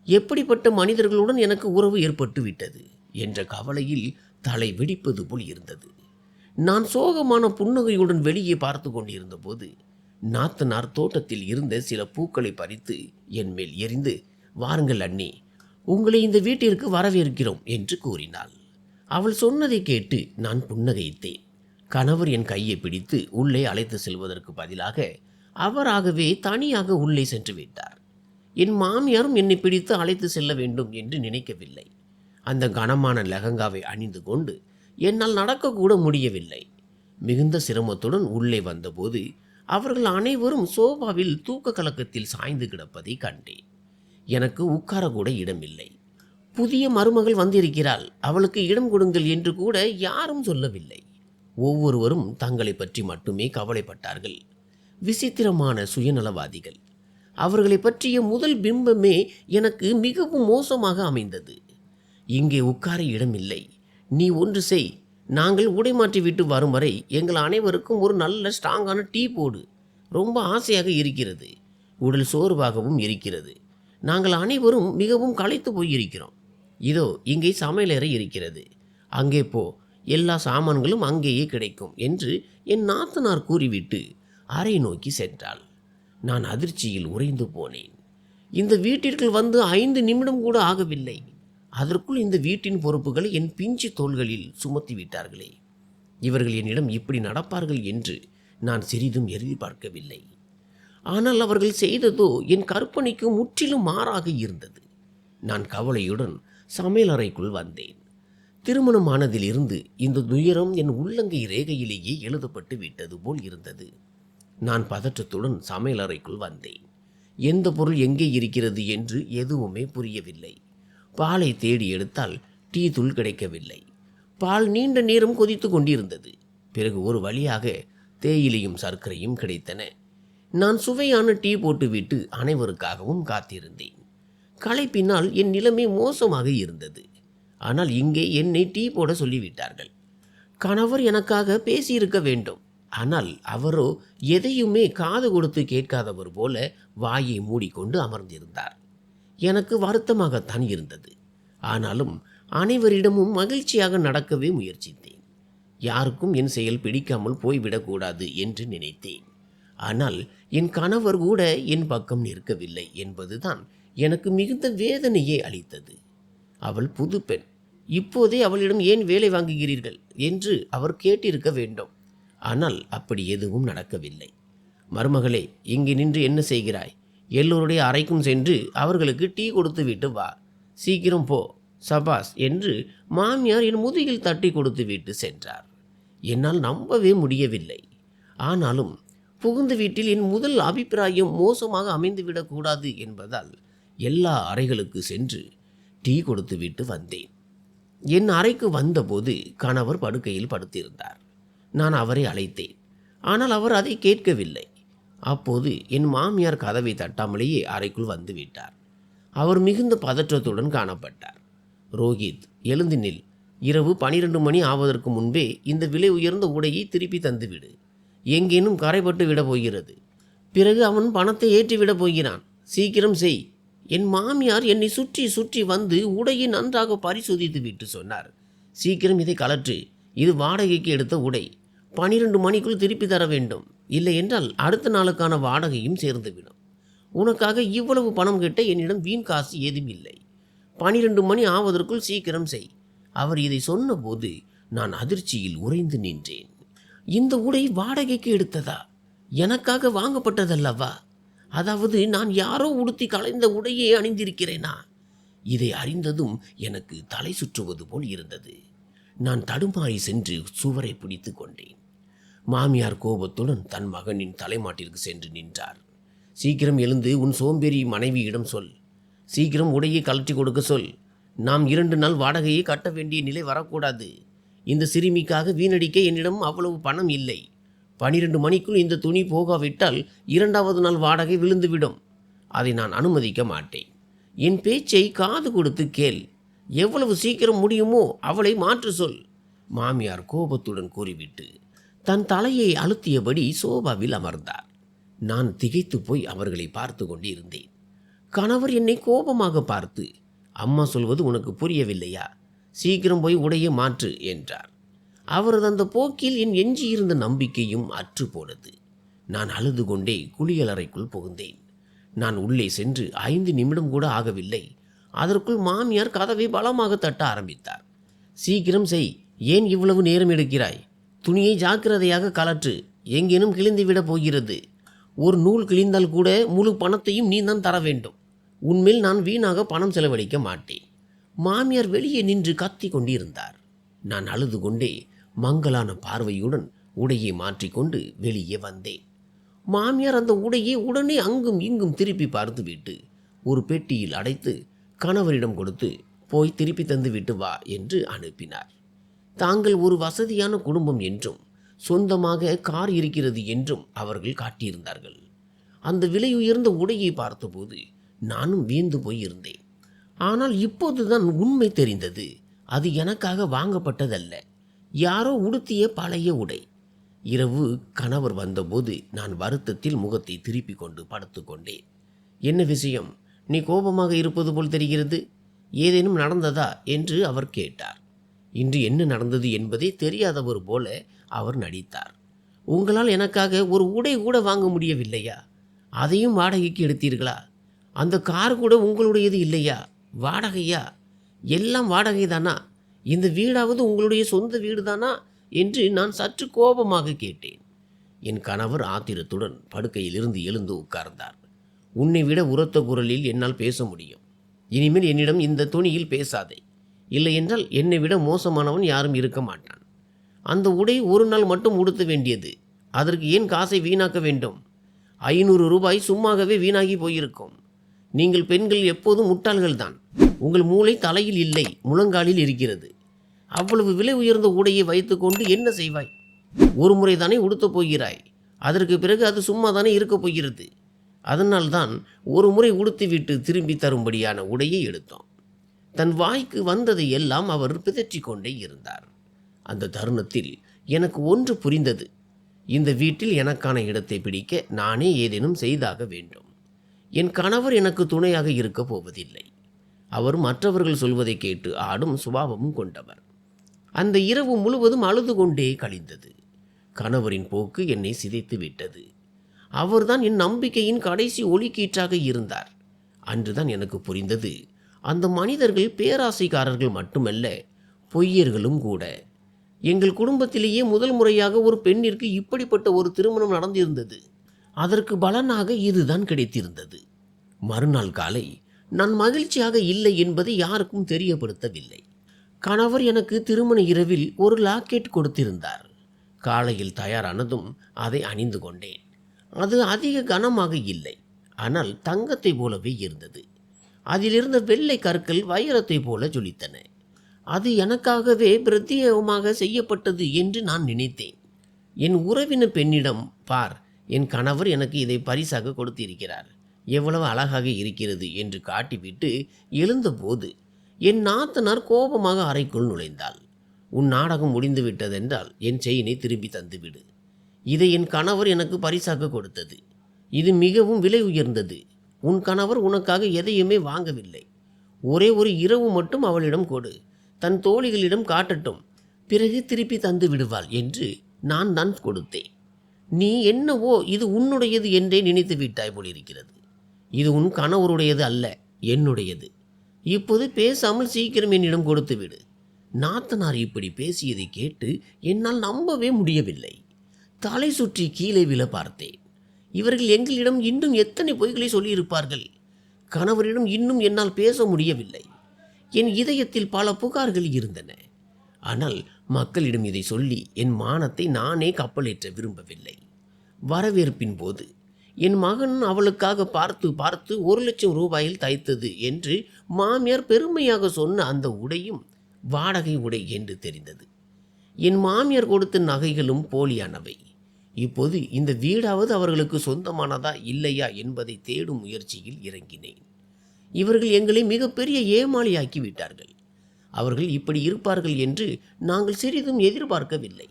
எப்படிப்பட்ட மனிதர்களுடன் எனக்கு உறவு ஏற்பட்டு விட்டது என்ற கவலையில் தலை வெடிப்பது போல் இருந்தது. நான் சோகமான புன்னகையுடன் வெளியே பார்த்து கொண்டிருந்த போது நாத்தனார் தோட்டத்தில் இருந்த சில பூக்களை பறித்து என் மேல் எறிந்து, வாருங்கள் அண்ணி, உங்களை இந்த வீட்டிற்கு வரவேற்கிறோம் என்று கூறினாள். அவள் சொன்னதை கேட்டு நான் புன்னகைத்தேன். கணவர் என் கையை பிடித்து உள்ளே அழைத்து செல்வதற்கு பதிலாக அவராகவே தனியாக உள்ளே சென்று விட்டார். என் மாமியாரும் என்னை பிடித்து அழைத்து செல்ல வேண்டும் என்று நினைக்கவில்லை. அந்த கனமான லெஹங்காவை அணிந்து கொண்டு என்னால் நடக்கக்கூட முடியவில்லை. மிகுந்த சிரமத்துடன் உள்ளே வந்தபோது அவர்கள் அனைவரும் சோபாவில் தூக்க கலக்கத்தில் சாய்ந்து கிடப்பதை கண்டேன். எனக்கு உட்காரக்கூட இடமில்லை. புதிய மருமகள் வந்திருக்கிறாள், அவளுக்கு இடம் கொடுங்கள் என்று கூட யாரும் சொல்லவில்லை. ஒவ்வொருவரும் தங்களை பற்றி மட்டுமே கவலைப்பட்டார்கள். விசித்திரமான சுயநலவாதிகள். அவர்களை பற்றிய முதல் பிம்பமே எனக்கு மிகவும் மோசமாக அமைந்தது. இங்கே உட்கார இடமில்லை, நீ ஒன்று செய், நாங்கள் உடை மாற்றி விட்டு வரும் வரை எங்கள் அனைவருக்கும் ஒரு நல்ல ஸ்ட்ராங்கான டீ போடு. ரொம்ப ஆசையாக இருக்கிறது, உடல் சோர்வாகவும் இருக்கிறது. நாங்கள் அனைவரும் மிகவும் களைத்து போயிருக்கிறோம். இதோ இங்கே சமையலறை இருக்கிறது, அங்கே போ, எல்லா சாமான்களும் அங்கேயே கிடைக்கும் என்று என் நாத்தனார் கூறிவிட்டு அறை நோக்கி சென்றாள். நான் அதிர்ச்சியில் உறைந்து போனேன். இந்த வீட்டிற்குள் வந்து 5 நிமிடம் கூட ஆகவில்லை. அதற்குள் இந்த வீட்டின் பொறுப்புகளை என் பிஞ்சு தோள்களில் சுமத்தி விட்டார்களே. இவர்கள் என்னிடம் இப்படி நடப்பார்கள் என்று நான் சிறிதும் எதிர்பார்க்கவில்லை. ஆனால் அவர்கள் செய்ததோ என் கற்பனைக்கு முற்றிலும் மாறாக இருந்தது. நான் கவலையுடன் சமையலறைக்குள் வந்தேன். திருமணமானதிலிருந்து இந்த துயரம் என் உள்ளங்கை ரேகையிலேயே எழுதப்பட்டு விட்டது போல் இருந்தது. நான் பதற்றத்துடன் சமையலறைக்குள் வந்தேன். எந்த பொருள் எங்கே இருக்கிறது என்று எதுவுமே புரியவில்லை. பாலை தேடி எடுத்தால் டீ தூள் கிடைக்கவில்லை. பால் நீண்ட நேரம் கொதித்து கொண்டிருந்தது. பிறகு ஒரு வழியாக தேயிலையும் சர்க்கரையும் கிடைத்தன. நான் சுவையான டீ போட்டுவிட்டு அனைவருக்காகவும் காத்திருந்தேன். களைப்பினால் என் நிலைமை மோசமாக இருந்தது. ஆனால் இங்கே என்னை டீ போட சொல்லிவிட்டார்கள். கணவர் எனக்காக பேசியிருக்க வேண்டும். ஆனால் அவரோ எதையுமே காது கொடுத்து கேட்காதவர் போல வாயை மூடிக்கொண்டு அமர்ந்திருந்தார். எனக்கு வருத்தமாகத்தான் இருந்தது. ஆனாலும் அனைவரிடமும் மகிழ்ச்சியாக நடக்கவே முயற்சித்தேன். யாருக்கும் என் செயல் பிடிக்காமல் போய்விடக்கூடாது என்று நினைத்தேன். ஆனால் என் கணவர் கூட என் பக்கம் நிற்கவில்லை என்பதுதான் எனக்கு மிகுந்த வேதனையே அளித்தது. அவள் புது பெண். இப்போதே அவளிடம் ஏன் வேலை வாங்குகிறீர்கள் என்று அவர் கேட்டிருக்க வேண்டும். ஆனால் அப்படி எதுவும் நடக்கவில்லை. மருமகளே, இங்கே நின்று என்ன செய்கிறாய்? எல்லோருடைய அறைக்கும் சென்று அவர்களுக்கு டீ கொடுத்து விட்டு வா. சீக்கிரம் போ, சபாஸ் என்று மாமியார் என் முதுகில் தட்டி கொடுத்து விட்டு சென்றார். என்னால் நம்பவே முடியவில்லை. ஆனாலும் புகுந்த வீட்டில் என் முதல் அபிப்பிராயம் மோசமாக அமைந்துவிடக்கூடாது என்பதால் எல்லா அறைகளுக்கு சென்று டீ கொடுத்து விட்டு வந்தேன். என் அறைக்கு வந்தபோது கணவர் படுக்கையில் படுத்திருந்தார். நான் அவரை அழைத்தேன். ஆனால் அவர் அதை கேட்கவில்லை. அப்போது என் மாமியார் கதவை தட்டாமலேயே அறைக்குள் வந்து விட்டார். அவர் மிகுந்த பதற்றத்துடன் காணப்பட்டார். ரோஹித், எழுந்து நில். இரவு 12 மணி ஆவதற்கு முன்பே இந்த விலை உயர்ந்த உடையை திருப்பி தந்துவிடு. எங்கேனும் கரைப்பட்டு விடப் போகிறது. பிறகு அவன் பணத்தை ஏற்றிவிடப் போகிறான். சீக்கிரம் செய். என் மாமியார் என்னை சுற்றி சுற்றி வந்து உடையை நன்றாக பரிசோதித்து விட்டு சொன்னார், சீக்கிரம் இதை கலற்று. இது வாடகைக்கு எடுத்த உடை. 12 மணிக்குள் திருப்பி தர வேண்டும். இல்லை என்றால் அடுத்த நாளுக்கான வாடகையும் சேர்ந்துவிடும். உனக்காக இவ்வளவு பணம் கேட்ட என்னிடம் வீண் காசு ஏதும் இல்லை. 12 மணி ஆவதற்குள் சீக்கிரம் செய். அவர் இதை சொன்னபோது நான் அதிர்ச்சியில் உறைந்து நின்றேன். இந்த உடை வாடகைக்கு எடுத்ததா? எனக்காக வாங்கப்பட்டதல்லவா? அதாவது நான் யாரோ உடுத்தி கலைந்த உடையே அணிந்திருக்கிறேனா? இதை அறிந்ததும் எனக்கு தலை சுற்றுவது போல் இருந்தது. நான் தடுமாறி சென்று சுவரை பிடித்து கொண்டேன். மாமியார் கோபத்துடன் தன் மகனின் தலைமாட்டிற்கு சென்று நின்றார். சீக்கிரம் எழுந்து உன் சோம்பேறி மனைவியிடம் சொல். சீக்கிரம் உடையை கழற்றி கொடுக்க சொல். நாம் 2 நாள் வாடகையை கட்ட வேண்டிய நிலை வரக்கூடாது. இந்த சிறுமிக்காக வீணடிக்க என்னிடம் அவ்வளவு பணம் இல்லை. 12 மணிக்குள் இந்த துணி போகாவிட்டால் 2வது நாள் வாடகை விழுந்துவிடும். அதை நான் அனுமதிக்க மாட்டேன். என் பேச்சை காது கொடுத்து கேள். எவ்வளவு சீக்கிரம் முடியுமோ அவளை மாற்று சொல். மாமியார் கோபத்துடன் கூறிவிட்டு தன் தலையை அழுத்தியபடி சோபாவில் அமர்ந்தார். நான் திகைத்து போய் அவர்களை பார்த்து கொண்டிருந்தேன். கணவர் என்னை கோபமாக பார்த்து, அம்மா சொல்வது உனக்கு புரியவில்லையா? சீக்கிரம் போய் உடையை மாற்று என்றார். அவரது அந்த போக்கில் என் எஞ்சியிருந்த நம்பிக்கையும் அற்று போனது. நான் அழுது கொண்டே குளியலறைக்குள் புகுந்தேன். நான் உள்ளே சென்று 5 நிமிடம் கூட ஆகவில்லை. அதற்குள் மாமியார் கதவை பலமாக தட்ட ஆரம்பித்தார். சீக்கிரம் செய், ஏன் இவ்வளவு நேரம் எடுக்கிறாய்? துணியை ஜாக்கிரதையாக கலற்று, எங்கேனும் கிழிந்துவிடப் போகிறது. ஒரு நூல் கிழிந்தால் கூட முழு பணத்தையும் நீ தான் தர வேண்டும். உன்மேல் நான் வீணாக பணம் செலவழிக்க மாட்டேன். மாமியார் வெளியே நின்று கத்தி கொண்டிருந்தார். நான் அழுது கொண்டே மங்கலான பார்வையுடன் உடையை மாற்றிக்கொண்டு வெளியே வந்தேன். மாமியார் அந்த உடையை உடனே அங்கும் இங்கும் திருப்பி பார்த்துவிட்டு ஒரு பெட்டியில் அடைத்து கணவரிடம் கொடுத்து, போய் திருப்பி தந்து விட்டு வா என்று அனுப்பினார். தாங்கள் ஒரு வசதியான குடும்பம் என்றும் சொந்தமாக கார் இருக்கிறது என்றும் அவர்கள் காட்டியிருந்தார்கள். அந்த விலையுயர்ந்த உடையை பார்த்தபோது நானும் வியந்து போய் இருந்தேன். ஆனால் இப்போதுதான் உண்மை தெரிந்தது. அது எனக்காக வாங்கப்பட்டதல்ல, யாரோ உடுத்திய பழைய உடை. இரவு கணவர் வந்தபோது நான் வருத்தத்தில் முகத்தை திருப்பி கொண்டு படுத்து கொண்டேன். என்ன விஷயம்? நீ கோபமாக இருப்பது போல் தெரிகிறது. ஏதேனும் நடந்ததா என்று அவர் கேட்டார். இன்று என்ன நடந்தது என்பதே தெரியாதவர் போல அவர் நடித்தார். உங்களால் எனக்காக ஒரு உடை கூட வாங்க முடியவில்லையா? அதையும் வாடகைக்கு எடுத்தீர்களா? அந்த கார் கூட உங்களுடையது இல்லையா? வாடகையா? எல்லாம் வாடகை தானா? இந்த வீடாவது உங்களுடைய சொந்த வீடு தானா என்று நான் சற்று கோபமாக கேட்டேன். என் கணவர் ஆத்திரத்துடன் படுக்கையிலிருந்து எழுந்து உட்கார்ந்தார். உன்னை விட உரத்த குரலில் என்னால் பேச முடியும். இனிமேல் என்னிடம் இந்த துணியில் பேசாதே. இல்லை என்றால் என்னை விட மோசமானவன் யாரும் இருக்க மாட்டான். அந்த உடை ஒரு நாள் மட்டும் உடுத்த வேண்டியது. அதற்கு ஏன் காசை வீணாக்க வேண்டும்? 500 ரூபாய் சும்மாகவே வீணாகி போயிருக்கும். நீங்கள் பெண்கள் எப்போதும் முட்டாள்கள்தான். உங்கள் மூளை தலையில் இல்லை, முழங்காலில் இருக்கிறது. அவ்வளவு விலை உயர்ந்த உடையை வைத்துக்கொண்டு என்ன செய்வாய்? ஒரு முறை தானே உடுத்தப் போகிறாய். அதற்கு பிறகு அது சும்மா தானே இருக்கப் போகிறது. அதனால்தான் ஒரு முறை உடுத்திவிட்டு திரும்பி தரும்படியான உடையை எடுத்தோம். தன் வாய்க்கு வந்ததை எல்லாம் அவர் பிதற்றிக் கொண்டே இருந்தார். அந்த தருணத்தில் எனக்கு ஒன்று புரிந்தது. இந்த வீட்டில் எனக்கான இடத்தை பிடிக்க நானே ஏதேனும் செய்தாக வேண்டும். என் கணவர் எனக்கு துணையாக இருக்கப் போவதில்லை. அவர் மற்றவர்கள் சொல்வதை கேட்டு ஆடும் சுபாவமும் கொண்டவர். அந்த இரவு முழுவதும் அழுது கொண்டே கழிந்தது. கணவரின் போக்கு என்னை சிதைத்து விட்டது. அவர்தான் என் நம்பிக்கையின் கடைசி ஒளிக்கீற்றாக இருந்தார். அன்றுதான் எனக்கு புரிந்தது, அந்த மனிதர்கள் பேராசைக்காரர்கள் மட்டுமல்ல, பொய்யர்களும் கூட. எங்கள் குடும்பத்திலேயே முதல் முறையாக ஒரு பெண்ணிற்கு இப்படிப்பட்ட ஒரு திருமணம் நடந்திருந்தது. அதற்கு பலனாக இதுதான் கிடைத்திருந்தது. மறுநாள் காலை நான் மகிழ்ச்சியாக இல்லை என்பதை யாருக்கும் தெரியப்படுத்தவில்லை. கணவர் எனக்கு திருமண இரவில் ஒரு லாக்கெட் கொடுத்திருந்தார். காலையில் தயாரானதும் அதை அணிந்து கொண்டேன். அது அதிக கனமாக இல்லை, ஆனால் தங்கத்தை போலவே இருந்தது. அதிலிருந்த வெள்ளை கற்கள் வைரத்தை போல ஜொலித்தன. அது எனக்காகவே பிரத்யேகமாக செய்யப்பட்டது என்று நான் நினைத்தேன். என் உறவின பெண்ணிடம், பார், என் கணவர் எனக்கு இதை பரிசாக கொடுத்திருக்கிறார், எவ்வளவு அழகாக இருக்கிறது என்று காட்டிவிட்டு எழுந்தபோது என் நாத்தனார் கோபமாக அறைக்குள் நுழைந்தாள். உன் நாடகம் முடிந்து விட்டதென்றால் என் செயினை திரும்பி தந்துவிடு. இதை என் கணவர் எனக்கு பரிசாக கொடுத்தது. இது மிகவும் விலை உயர்ந்தது. உன் கணவர் உனக்காக எதையுமே வாங்கவில்லை. ஒரே ஒரு இரவு மட்டும் அவளிடம் கொடு, தன் தோழிகளிடம் காட்டட்டும், பிறகு திருப்பி தந்து விடுவாள் என்று நான் கொடுத்தேன். நீ என்னவோ இது உன்னுடையது என்றே நினைத்து விட்டாய் போலிருக்கிறது. இது உன் கணவருடையது அல்ல, என்னுடையது. இப்போது பேசாமல் சீக்கிரம் என்னிடம் கொடுத்து விடு. நாத்தனார் இப்படி பேசியதை கேட்டு என்னால் நம்பவே முடியவில்லை. தலை சுற்றி கீழே விழ பார்த்தேன். இவர்கள் எங்களிடம் இன்னும் எத்தனை பொய்களை சொல்லியிருப்பார்கள். கணவரிடம் இன்னும் என்னால் பேச முடியவில்லை. என் இதயத்தில் பல புகார்கள் இருந்தன. ஆனால் மக்களிடம் இதை சொல்லி என் மானத்தை நானே கப்பலேற்ற விரும்பவில்லை. வரவேற்பின் போது என் மகன் அவளுக்காக பார்த்து பார்த்து 1,00,000 ரூபாயில் தைத்தது என்று மாமியார் பெருமையாக சொன்ன அந்த உடையும் வாடகை உடை என்று தெரிந்தது. என் மாமியார் கொடுத்த நகைகளும் போலியானவை. இப்போது இந்த வீடாவது அவர்களுக்கு சொந்தமானதா இல்லையா என்பதை தேடும் முயற்சியில் இறங்கினேன். இவர்கள் எங்களை மிகப்பெரிய ஏமாளியாக்கி விட்டார்கள். அவர்கள் இப்படி இருப்பார்கள் என்று நாங்கள் சிறிதும் எதிர்பார்க்கவில்லை.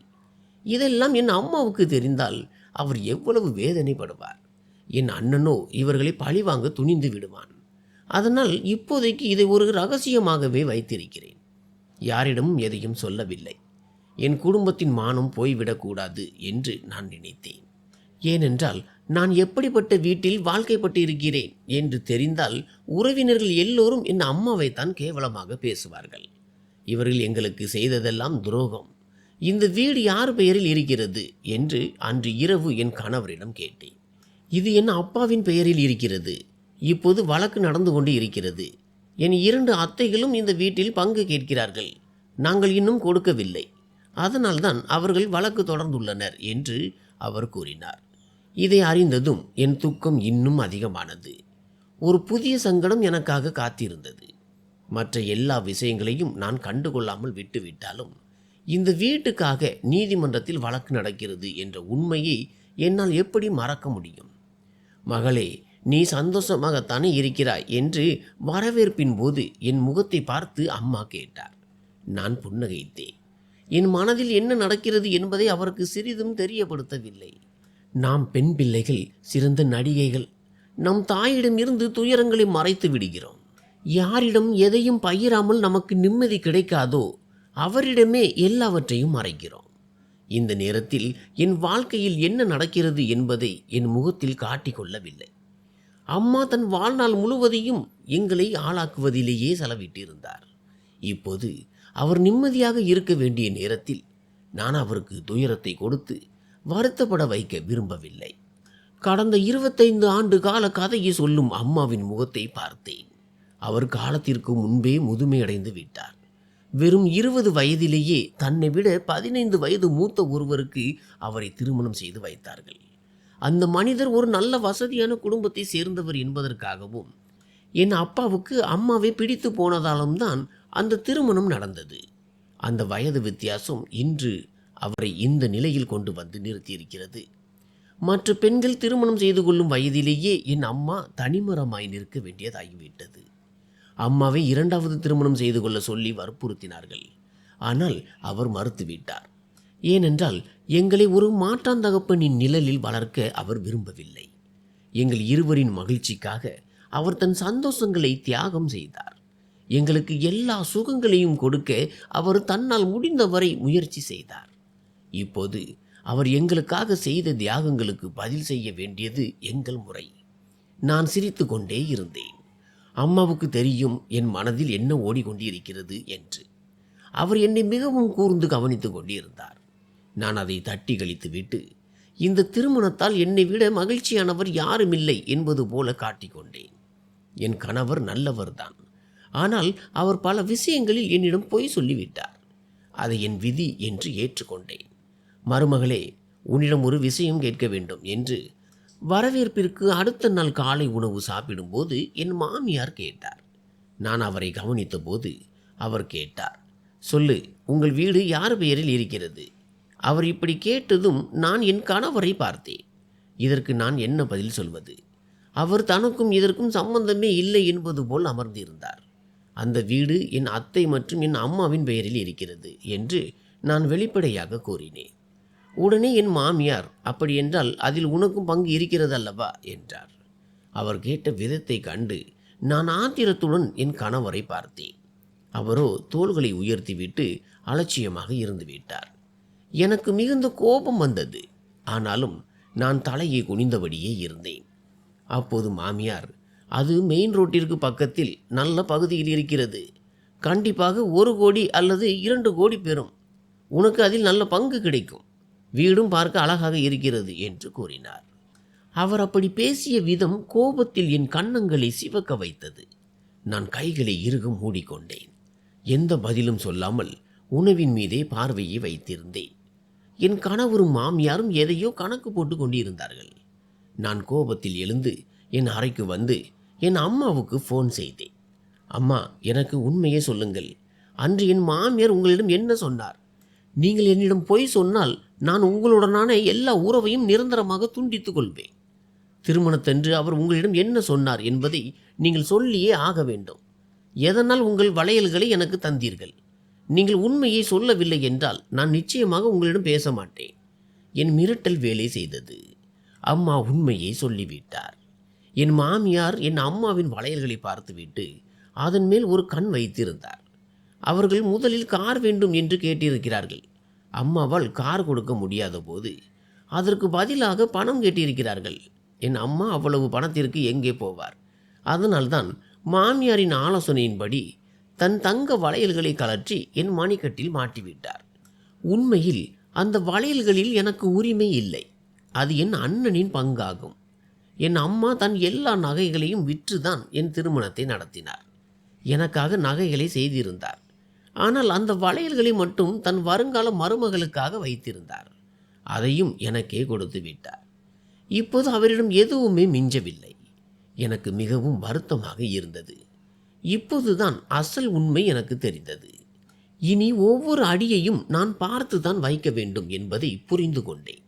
இதெல்லாம் என் அம்மாவுக்கு தெரிந்தால் அவர் எவ்வளவு வேதனைப்படுவார். என் அண்ணனோ இவர்களை பழிவாங்க துணிந்து விடுவான். அதனால் இப்போதைக்கு இதை ஒரு ரகசியமாகவே வைத்திருக்கிறேன். யாரிடமும் எதையும் சொல்லவில்லை. என் குடும்பத்தின் மானம் போய்விடக்கூடாது என்று நான் நினைத்தேன். ஏனென்றால் நான் எப்படிப்பட்ட வீட்டில் வாழ்க்கைப்பட்டு இருக்கிறேன் என்று தெரிந்தால் உறவினர்கள் எல்லோரும் என் அம்மாவைத்தான் கேவலமாக பேசுவார்கள். இவர்கள் எங்களுக்கு செய்ததெல்லாம் துரோகம். இந்த வீடு யார் பெயரில் இருக்கிறது என்று அன்று இரவு என் கணவரிடம் கேட்டேன். இது என் அப்பாவின் பெயரில் இருக்கிறது. இப்போது வழக்கு நடந்து கொண்டு இருக்கிறது. என் 2 அத்தைகளும் இந்த வீட்டில் பங்கு கேட்கிறார்கள். நாங்கள் இன்னும் கொடுக்கவில்லை. அதனால்தான் அவர்கள் வழக்கு தொடர்ந்துள்ளனர் என்று அவர் கூறினார். இதை அறிந்ததும் என் துக்கம் இன்னும் அதிகமானது. ஒரு புதிய சங்கடம் எனக்காக காத்திருந்தது. மற்ற எல்லா விஷயங்களையும் நான் கண்டுகொள்ளாமல் விட்டுவிட்டாலும் இந்த வீட்டுக்காக நீதிமன்றத்தில் வழக்கு நடக்கிறது என்ற உண்மையை என்னால் எப்படி மறக்க முடியும்? மகளே, நீ சந்தோஷமாகத்தானே இருக்கிறாய் என்று வரவேற்பின் போது என் முகத்தை பார்த்து அம்மா கேட்டார். நான் புன்னகைத்தேன். என் மனதில் என்ன நடக்கிறது என்பதை அவருக்கு சிறிதும் தெரியப்படுத்தவில்லை. நாம் பெண் பிள்ளைகள் சிறந்த நடிகைகள். நம் தாயிடம் இருந்து துயரங்களை மறைத்து விடுகிறோம். யாரிடம் எதையும் பகிராமல் நமக்கு நிம்மதி கிடைக்காதோ அவரிடமே எல்லாவற்றையும் மறைக்கிறோம். இந்த நேரத்தில் என் வாழ்க்கையில் என்ன நடக்கிறது என்பதை என் முகத்தில் காட்டிக்கொள்ளவில்லை. அம்மா தன் வாழ்நாள் முழுவதையும் எங்களை ஆளாக்குவதிலேயே செலவிட்டிருந்தார். இப்போது அவர் நிம்மதியாக இருக்க வேண்டிய நேரத்தில் நான் அவருக்கு துயரத்தை கொடுத்து வருத்தப்பட வைக்க விரும்பவில்லை. கடந்த 25 ஆண்டு கால கதையை சொல்லும் அம்மாவின் முகத்தை பார்த்தேன். அவர் காலத்திற்கு முன்பே முதுமையடைந்து விட்டார். வெறும் 20 வயதிலேயே தன்னை விட 15 வயது மூத்த ஒருவருக்கு அவரை திருமணம் செய்து வைத்தார்கள். அந்த மனிதர் ஒரு நல்ல வசதியான குடும்பத்தை சேர்ந்தவர் என்பதற்காகவும் என் அப்பாவுக்கு அம்மாவை பிடித்து போனதாலும் தான் அந்த திருமணம் நடந்தது. அந்த வயது வித்தியாசம் இன்று அவரை இந்த நிலையில் கொண்டு வந்து நிறுத்தியிருக்கிறது. மற்ற பெண்கள் திருமணம் செய்து கொள்ளும் வயதிலேயே என் அம்மா தனிமரமாய் நிற்க வேண்டியதாகிவிட்டது. அம்மாவை 2வது திருமணம் செய்து கொள்ள சொல்லி வற்புறுத்தினார்கள். ஆனால் அவர் மறுத்துவிட்டார். ஏனென்றால் எங்களை ஒரு மாற்றாந்தகப்பனின் நிழலில் வளர்க்க அவர் விரும்பவில்லை. எங்கள் இருவரின் மகிழ்ச்சிக்காக அவர் தன் சந்தோஷங்களை தியாகம் செய்தார். எங்களுக்கு எல்லா சுகங்களையும் கொடுக்க அவர் தன்னால் முடிந்தவரை முயற்சி செய்தார். இப்போது அவர் எங்களுக்காக செய்த தியாகங்களுக்கு பதில் செய்ய வேண்டியது எங்கள் முறை. நான் சிரித்து கொண்டே இருந்தேன். அம்மாவுக்கு தெரியும் என் மனதில் என்ன ஓடிக்கொண்டிருக்கிறது என்று. அவர் என்னை மிகவும் கூர்ந்து கவனித்து கொண்டிருந்தார். நான் அதை தட்டி கழித்து விட்டு இந்த திருமணத்தால் என்னை விட மகிழ்ச்சியானவர் யாருமில்லை என்பது போல காட்டிக்கொண்டேன். என் கணவர் நல்லவர்தான். ஆனால் அவர் பல விஷயங்களில் என்னிடம் பொய் சொல்லிவிட்டார். அதை என் விதி என்று ஏற்றுக்கொண்டேன். மருமகளே, உன்னிடம் ஒரு விஷயம் கேட்க வேண்டும் என்று வரவேற்பிற்கு அடுத்த நாள் காலை உணவு சாப்பிடும்போது என் மாமியார் கேட்டார். நான் அவரை கவனித்த போது அவர் கேட்டார், சொல்லு, உங்கள் வீடு யார் பெயரில் இருக்கிறது? அவர் இப்படி கேட்டதும் நான் என் கணவரை பார்த்தேன். இதற்கு நான் என்ன பதில் சொல்வது? அவர் தனக்கும் இதற்கும் சம்பந்தமே இல்லை என்பது போல் அமர்ந்திருந்தார். அந்த வீடு என் அத்தை மற்றும் என் அம்மாவின் பெயரில் இருக்கிறது என்று நான் வெளிப்படையாக கூறினேன். உடனே என் மாமியார், அப்படி என்றால் அதில் உனக்கும் பங்கு இருக்கிறதல்லவா என்றார். அவர் கேட்ட விதத்தை கண்டு நான் ஆத்திரத்துடன் என் கணவரை பார்த்தேன். அவரோ தோள்களை உயர்த்திவிட்டு அலட்சியமாக இருந்து விட்டார். எனக்கு மிகுந்த கோபம் வந்தது. ஆனாலும் நான் தலையை குனிந்தபடியே இருந்தேன். அப்போது மாமியார், அது மெயின் ரோட்டிற்கு பக்கத்தில் நல்ல பகுதியில் இருக்கிறது. கண்டிப்பாக 1 கோடி அல்லது 2 கோடி பெறும். உனக்கு அதில் நல்ல பங்கு கிடைக்கும். வீடும் பார்க்க அழகாக இருக்கிறது என்று கூறினார். அவர் அப்படி பேசிய விதம் கோபத்தில் என் கன்னங்களை சிவக்க வைத்தது. நான் கைகளை இறுக மூடிக்கொண்டேன். எந்த பதிலும் சொல்லாமல் உணவின் மீதே பார்வையை வைத்திருந்தேன். என் கணவரும் மாமியாரும் எதையோ கணக்கு போட்டு கொண்டிருந்தார்கள். நான் கோபத்தில் எழுந்து என் அறைக்கு வந்து என் அம்மாவுக்கு ஃபோன் செய்தேன். அம்மா, எனக்கு உண்மையே சொல்லுங்கள். அன்று என் மாமியார் உங்களிடம் என்ன சொன்னார்? நீங்கள் என்னிடம் பொய் சொன்னால் நான் உங்களுடனான எல்லா உறவையும் நிரந்தரமாக துண்டித்துக் கொள்வேன். திருமணத்தன்று அவர் உங்களிடம் என்ன சொன்னார் என்பதை நீங்கள் சொல்லியே ஆக வேண்டும். எதனால் உங்கள் வளையல்களை எனக்கு தந்தீர்கள்? நீங்கள் உண்மையை சொல்லவில்லை என்றால் நான் நிச்சயமாக உங்களிடம் பேச மாட்டேன். என் மிரட்டல் வேலை செய்தது. அம்மா உண்மையை சொல்லிவிட்டார். என் மாமியார் என் அம்மாவின் வளையல்களை பார்த்துவிட்டு அதன் மேல் ஒரு கண் வைத்திருந்தார். அவர்கள் முதலில் கார் வேண்டும் என்று கேட்டிருக்கிறார்கள். அம்மாவால் கார் கொடுக்க முடியாத போது அதற்கு பதிலாக பணம் கேட்டிருக்கிறார்கள். என் அம்மா அவ்வளவு பணத்திற்கு எங்கே போவார்? அதனால்தான் மாமியாரின் ஆலோசனையின்படி தன் தங்க வளையல்களை கலற்றி என் மணிக்கட்டில் மாட்டிவிட்டார். உண்மையில் அந்த வளையல்களில் எனக்கு உரிமை இல்லை. அது என் அண்ணனின் பங்காகும். என் அம்மா தன் எல்லா நகைகளையும் விற்றுதான் என் திருமணத்தை நடத்தினார். எனக்காக நகைகளை செய்திருந்தார். ஆனால் அந்த வளையல்களை மட்டும் தன் வருங்கால மருமகளுக்காக வைத்திருந்தார். அதையும் எனக்கே கொடுத்து விட்டார். இப்போது அவரிடம் எதுவுமே மிஞ்சவில்லை. எனக்கு மிகவும் வருத்தமாக இருந்தது. இப்போதுதான் அசல் உண்மை எனக்கு தெரிந்தது. இனி ஒவ்வொரு அடியையும் நான் பார்த்துதான் வைக்க வேண்டும் என்பதை புரிந்து கொண்டேன்.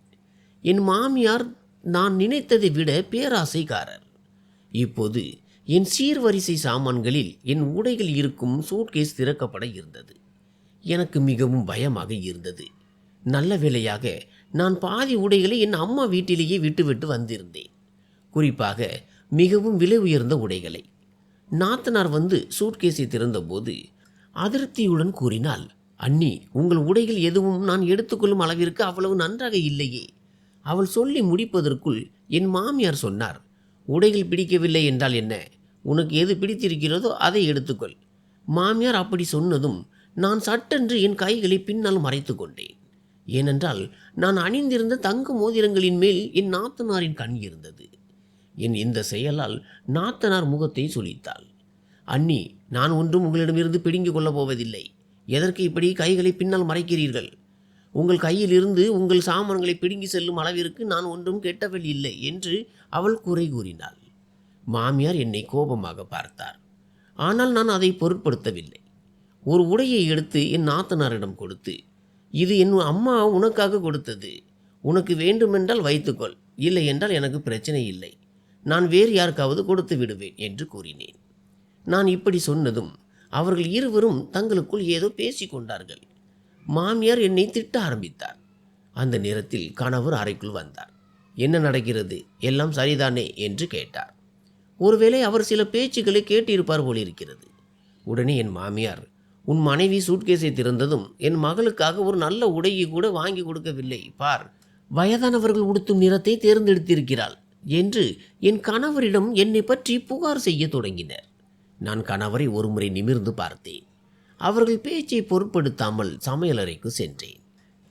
என் மாமியார் நான் நினைத்ததை விட பேராசைக்காரர். இப்போது என் சீர்வரிசை சாமான்களில் என் உடைகள் இருக்கும் சூட்கேஸ் திறக்கப்பட இருந்தது. எனக்கு மிகவும் பயமாக இருந்தது. நல்ல வேளையாக நான் பாதி உடைகளை என் அம்மா வீட்டிலேயே விட்டுவிட்டு வந்திருந்தேன். குறிப்பாக மிகவும் விலை உயர்ந்த உடைகளை. நாத்தனார் வந்து சூட்கேஸை திறந்தபோது அதிருப்தியுடன் கூறினாள், அண்ணி, உங்கள் உடைகள் எதுவும் நான் எடுத்துக்கொள்ளும் அளவிற்கு அவ்வளவு நன்றாக இல்லையே. அவள் சொல்லி முடிப்பதற்குள் என் மாமியார் சொன்னார், உடைகள் பிடிக்கவில்லை என்றால் என்ன? உனக்கு எது பிடித்திருக்கிறதோ அதை எடுத்துக்கொள். மாமியார் அப்படி சொன்னதும் நான் சட்டென்று என் கைகளை பின்னால் மறைத்து கொண்டேன். ஏனென்றால் நான் அணிந்திருந்த தங்க மோதிரங்களின் மேல் என் நாத்தனாரின் கண் இருந்தது. என் இந்த செயலால் நாத்தனார் முகத்தை சுளித்தாள். அண்ணி, நான் ஒன்றும் உங்களிடமிருந்து பிடுங்கிக் கொள்ளப் போவதில்லை. எதற்கு இப்படி கைகளை பின்னால் மறைக்கிறீர்கள்? உங்கள் கையில் இருந்து உங்கள் சாமான்களை பிடுங்கி செல்லும் அளவிற்கு நான் ஒன்றும் கெட்டவள் இல்லை என்று அவள் குறை கூறினாள். மாமியார் என்னை கோபமாக பார்த்தார். ஆனால் நான் அதை பொருட்படுத்தவில்லை. ஒரு உடையை எடுத்து என் நாத்தனாரிடம் கொடுத்து, இது என் அம்மா உனக்காக கொடுத்தது. உனக்கு வேண்டுமென்றால் வைத்துக்கொள், இல்லை என்றால் எனக்கு பிரச்சனை இல்லை. நான் வேறு யாருக்காவது கொடுத்து விடுவேன் என்று கூறினேன். நான் இப்படி சொன்னதும் அவர்கள் இருவரும் தங்களுக்குள் ஏதோ பேசிக்கொண்டார்கள். மாமியார் என்னை திட்ட ஆரம்பித்தார். அந்த நேரத்தில் கணவர் அறைக்குள் வந்தார். என்ன நடக்கிறது? எல்லாம் சரிதானே என்று கேட்டார். ஒருவேளை அவர் சில பேச்சுக்களை கேட்டிருப்பார் போலிருக்கிறது. உடனே என் மாமியார், உன் மனைவி சூட்கேஸை திறந்ததும் என் மகளுக்காக ஒரு நல்ல உடையை கூட வாங்கி கொடுக்கவில்லை பார், வயதானவர்கள் உடுத்தும் நிறத்தை தேர்ந்தெடுத்திருக்கிறாள் என்று என் கணவரிடம் என்னை பற்றி புகார் செய்ய தொடங்கினர். நான் கணவரை ஒருமுறை நிமிர்ந்து பார்த்தேன். அவர்கள் பேச்சை பொருட்படுத்தாமல் சமையலறைக்கு சென்றேன்.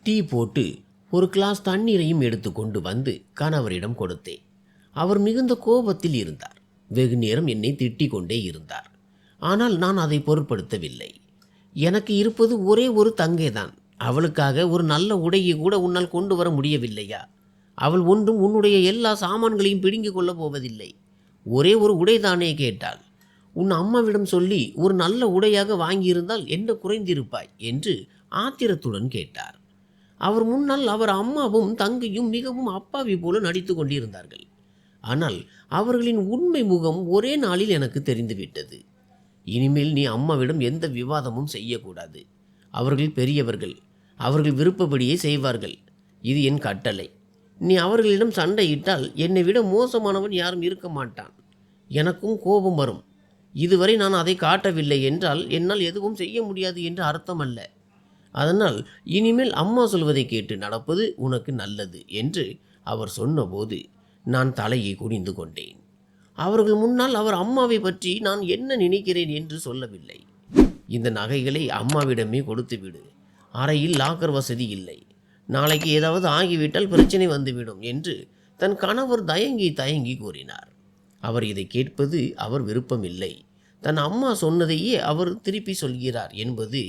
டீ போட்டு ஒரு கிளாஸ் தண்ணீரையும் எடுத்து கொண்டு வந்து கணவரிடம் கொடுத்தேன். அவர் மிகுந்த கோபத்தில் இருந்தார். வெகு நேரம் என்னை திட்டிக் கொண்டே இருந்தார். ஆனால் நான் அதை பொருட்படுத்தவில்லை. எனக்கு இருப்பது ஒரே ஒரு தங்கைதான். அவளுக்காக ஒரு நல்ல உடையை கூட உன்னால் கொண்டு வர முடியவில்லையா? அவள் ஒன்றும் உன்னுடைய எல்லா சாமான்களையும் பிடுங்கிக் கொள்ளப் போவதில்லை. ஒரே ஒரு உடைதானே கேட்டாள். உன் அம்மாவிடம் சொல்லி ஒரு நல்ல உடையாக வாங்கியிருந்தால் என்ன குறைந்திருப்பாய் என்று ஆத்திரத்துடன் கேட்டார். அவர் முன்னால் அவர் அம்மாவும் தங்கையும் மிகவும் அப்பாவி போல நடித்து கொண்டிருந்தார்கள். ஆனால் அவர்களின் உண்மை முகம் ஒரே நாளில் எனக்கு தெரிந்துவிட்டது. இனிமேல் நீ அம்மாவிடம் எந்த விவாதமும் செய்யக்கூடாது. அவர்கள் பெரியவர்கள். அவர்கள் விருப்பப்படியே செய்வார்கள். இது என் கட்டளை. நீ அவர்களிடம் சண்டையிட்டால் என்னை விட மோசமானவன் யாரும் இருக்க மாட்டான். எனக்கும் கோபம் வரும். இதுவரை நான் அதை காட்டவில்லை என்றால் என்னால் எதுவும் செய்ய முடியாது என்று அர்த்தம் அல்ல. அதனால் இனிமேல் அம்மா சொல்வதை கேட்டு நடப்பது உனக்கு நல்லது என்று அவர் சொன்னபோது நான் தலையை குனிந்து கொண்டேன். அவர்கள் முன்னால் அவர் அம்மாவை பற்றி நான் என்ன நினைக்கிறேன் என்று சொல்லவில்லை. இந்த நகைகளை அம்மாவிடமே கொடுத்துவிடு, அறையில் லாக்கர் வசதி இல்லை, நாளைக்கு ஏதாவது ஆகிவிட்டால் பிரச்சனை வந்துவிடும் என்று தன் கணவர் தயங்கி தயங்கி கூறினார். அவர் இதை கேட்பது அவர் விருப்பமில்லை. தன் அம்மா சொன்னதையே அவர் திருப்பி சொல்கிறார் என்பது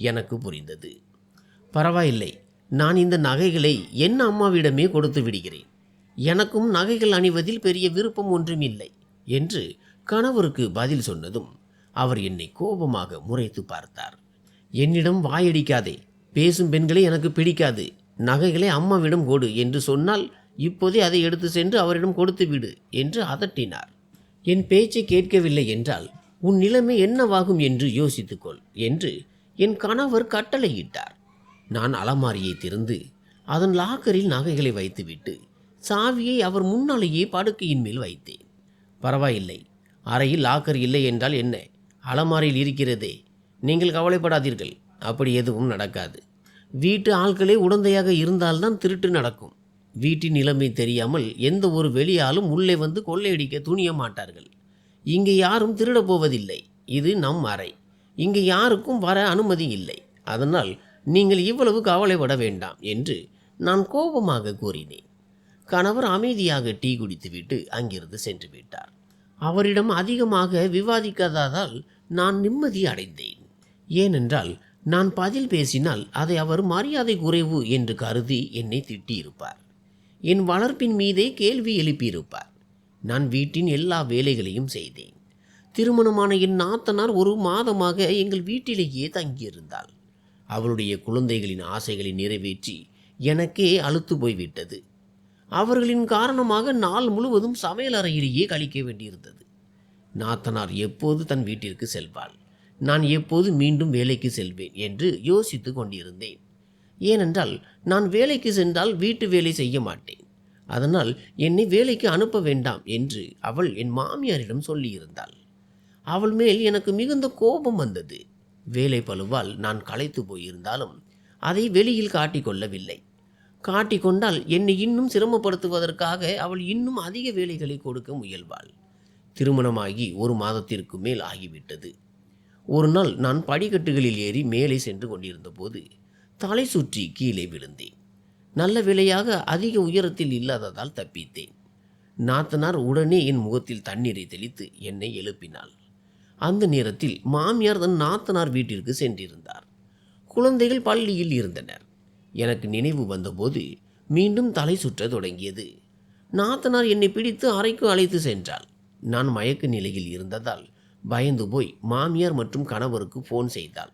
எனக்கு புரிந்தது. பரவாயில்லை, நான் இந்த நகைகளை என் அம்மாவிடமே கொடுத்து விடுகிறேன், எனக்கும் நகைகள் அணிவதில் பெரிய விருப்பம் ஒன்றும் இல்லை என்று கணவருக்கு பதில் சொன்னதும் அவர் என்னை கோபமாக முறைத்து பார்த்தார். என்னிடம் வாயடிக்காதே, பேசும் பெண்களை எனக்கு பிடிக்காது, நகைகளை அம்மாவிடம் கொடு என்று சொன்னால் இப்போதே அதை எடுத்து சென்று அவரிடம் கொடுத்து விடு என்று அதட்டினார். என் பேச்சை கேட்கவில்லை என்றால் உன் நிலைமை என்னவாகும் என்று யோசித்துக்கொள் என்று என் கணவர் கட்டளையிட்டார். நான் அலமாரியை திறந்து அதன் லாக்கரில் நகைகளை வைத்துவிட்டு சாவியை அவர் முன்னாலேயே படுக்கையின் மேல் வைத்தேன். பரவாயில்லை, அறையில் லாக்கர் இல்லை என்றால் என்ன, அலமாரியில் இருக்கிறதே, நீங்கள் கவலைப்படாதீர்கள், அப்படி எதுவும் நடக்காது. வீட்டு ஆட்களே உடந்தையாக இருந்தால்தான் திருட்டு நடக்கும். வீட்டின் நிலைமை தெரியாமல் எந்த ஒரு வெளியாலும் உள்ளே வந்து கொள்ளையடிக்க துணிய மாட்டார்கள். இங்கே யாரும் திருடப் போவதில்லை, இது நம் அறை, இங்கே யாருக்கும் வர அனுமதி இல்லை, அதனால் நீங்கள் இவ்வளவு கவலைப்பட வேண்டாம் என்று நான் கோபமாக கூறினேன். கணவர் அமைதியாக டீ குடித்துவிட்டு அங்கிருந்து சென்று விட்டார். அவரிடம் அதிகமாக விவாதிக்காததால் நான் நிம்மதி அடைந்தேன். ஏனென்றால் நான் பதில் பேசினால் அதை அவர் மரியாதை குறைவு என்று கருதி என்னை திட்டியிருப்பார். என் வளர்ப்பின் மீதே கேள்வி எழுப்பியிருப்பார். நான் வீட்டின் எல்லா வேலைகளையும் செய்தேன். திருமணமான என் நாத்தனார் ஒரு மாதமாக எங்கள் வீட்டிலேயே தங்கியிருந்தாள். அவளுடைய குழந்தைகளின் ஆசைகளை நிறைவேற்றி எனக்கே அலுத்து போய்விட்டது. அவர்களின் காரணமாக நாள் முழுவதும் சமையலறையிலேயே கழிக்க வேண்டியிருந்தது. நாத்தனார் எப்போது தன் வீட்டிற்கு செல்வாள், நான் எப்போது மீண்டும் வேலைக்கு செல்வேன் என்று யோசித்து கொண்டிருந்தேன். ஏனென்றால் நான் வேலைக்கு சென்றால் வீட்டு வேலை செய்ய மாட்டேன், அதனால் என்னை வேலைக்கு அனுப்ப வேண்டாம் என்று அவள் என் மாமியாரிடம் சொல்லியிருந்தாள். அவள் மேல் எனக்கு மிகுந்த கோபம் வந்தது. வேலை பளுவால் நான் களைத்து போயிருந்தாலும் அதை வெளியில் காட்டிக்கொள்ளவில்லை. காட்டிக்கொண்டால் என்னை இன்னும் சிரமப்படுத்துவதற்காக அவள் இன்னும் அதிக வேலைகளை கொடுக்க முயல்வாள். திருமணமாகி 1 மாதத்திற்கு மேல் ஆகிவிட்டது. ஒரு நாள் நான் படிக்கட்டுகளில் ஏறி மேலே சென்று கொண்டிருந்த போது தலை சுற்றி கீழே விழுந்தேன். நல்ல வேளையாக அதிக உயரத்தில் இல்லாததால் தப்பித்தேன். நாத்தனார் உடனே என் முகத்தில் தண்ணீரை தெளித்து என்னை எழுப்பினாள். அந்த நேரத்தில் மாமியார் தன் நாத்தனார் வீட்டிற்கு சென்றிருந்தார். குழந்தைகள் பள்ளியில் இருந்தனர். எனக்கு நினைவு வந்தபோது மீண்டும் தலை சுற்ற தொடங்கியது. நாத்தனார் என்னை பிடித்து அறைக்கு அழைத்து சென்றாள். நான் மயக்க நிலையில் இருந்ததால் பயந்து போய் மாமியார் மற்றும் கணவருக்கு ஃபோன் செய்தாள்.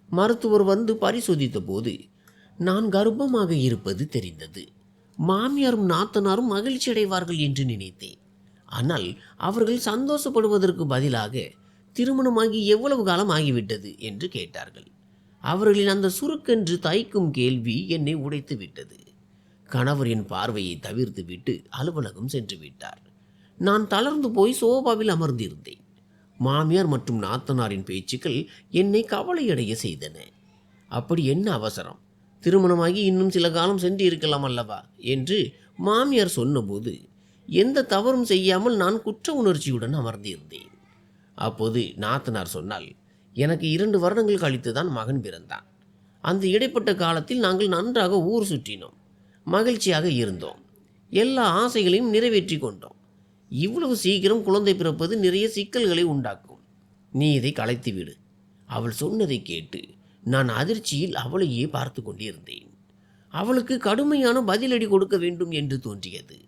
மருத்துவர் வந்து பரிசோதித்த போது நான் கர்ப்பமாக இருப்பது தெரிந்தது. மாமியாரும் நாத்தனாரும் மகிழ்ச்சி அடைவார்கள் என்று நினைத்தேன். ஆனால் அவர்கள் சந்தோஷப்படுவதற்கு பதிலாக திருமணமாகி எவ்வளவு காலம் ஆகிவிட்டது என்று கேட்டார்கள். அவர்களின் அந்த சுருக்கென்று தைக்கும் கேள்வி என்னை உடைத்து விட்டது. கணவர் என் பார்வையை தவிர்த்து விட்டு அலுவலகம் சென்று விட்டார். நான் தளர்ந்து போய் சோபாவில் அமர்ந்திருந்தேன். மாமியார் மற்றும் நாத்தனாரின் பேச்சுக்கள் என்னை கவலையடைய செய்தன. அப்படி என்ன அவசரம், திருமணமாகி இன்னும் சில காலம் சென்று இருக்கலாம் அல்லவா என்று மாமியார் சொன்னபோது எந்த தவறும் செய்யாமல் நான் குற்ற உணர்ச்சியுடன் அமர்ந்திருந்தேன். அப்போது நாத்தனார் சொன்னால், எனக்கு 2 வருடங்கள் கழித்து தான் மகன் பிறந்தான். அந்த இடைப்பட்ட காலத்தில் நாங்கள் நன்றாக ஊர் சுற்றினோம், மகிழ்ச்சியாக இருந்தோம், எல்லா ஆசைகளையும் நிறைவேற்றி கொண்டோம். இவ்வளவு சீக்கிரம் குழந்தை பிறப்பது நிறைய சிக்கல்களை உண்டாக்கும், நீ இதை கலைத்துவிடு. அவள் சொன்னதை கேட்டு நான் அதிர்ச்சியில் அவளையே பார்த்து கொண்டிருந்தேன். அவளுக்கு கடுமையான பதிலடி கொடுக்க வேண்டும் என்று தோன்றியது.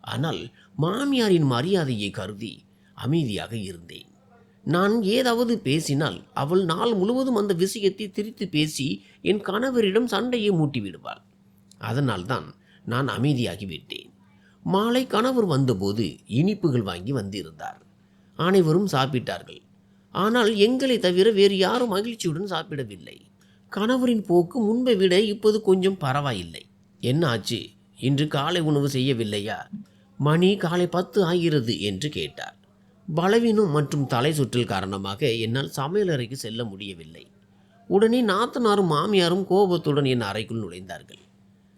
ஆனால் மாமியாரின் மரியாதையை கருதி அமைதியாக இருந்தேன். நான் ஏதாவது பேசினால் அவள் நாள் முழுவதும் அந்த விஷயத்தை திரித்து பேசி என் கணவரிடம் சண்டையை மூட்டிவிடுவாள். அதனால்தான் நான் அமைதியாகிவிட்டேன். மாலை கணவர் வந்தபோது இனிப்புகள் வாங்கி வந்திருந்தார். அனைவரும் சாப்பிட்டார்கள். ஆனால் எங்களை தவிர வேறு யாரும் மகிழ்ச்சியுடன் சாப்பிடவில்லை. கணவரின் போக்கு முன்பை விட இப்போது கொஞ்சம் பரவாயில்லை. என்ன ஆச்சு, இன்று காலை உணவு செய்யவில்லையா, மணி காலை 10 ஆகிறது என்று கேட்டார். பலவீனம் மற்றும் தலை சுற்றல் காரணமாக என்னால் சமையலறைக்கு செல்ல முடியவில்லை. உடனே நாத்தனாரும் மாமியாரும் கோபத்துடன் என் அறைக்குள் நுழைந்தார்கள்.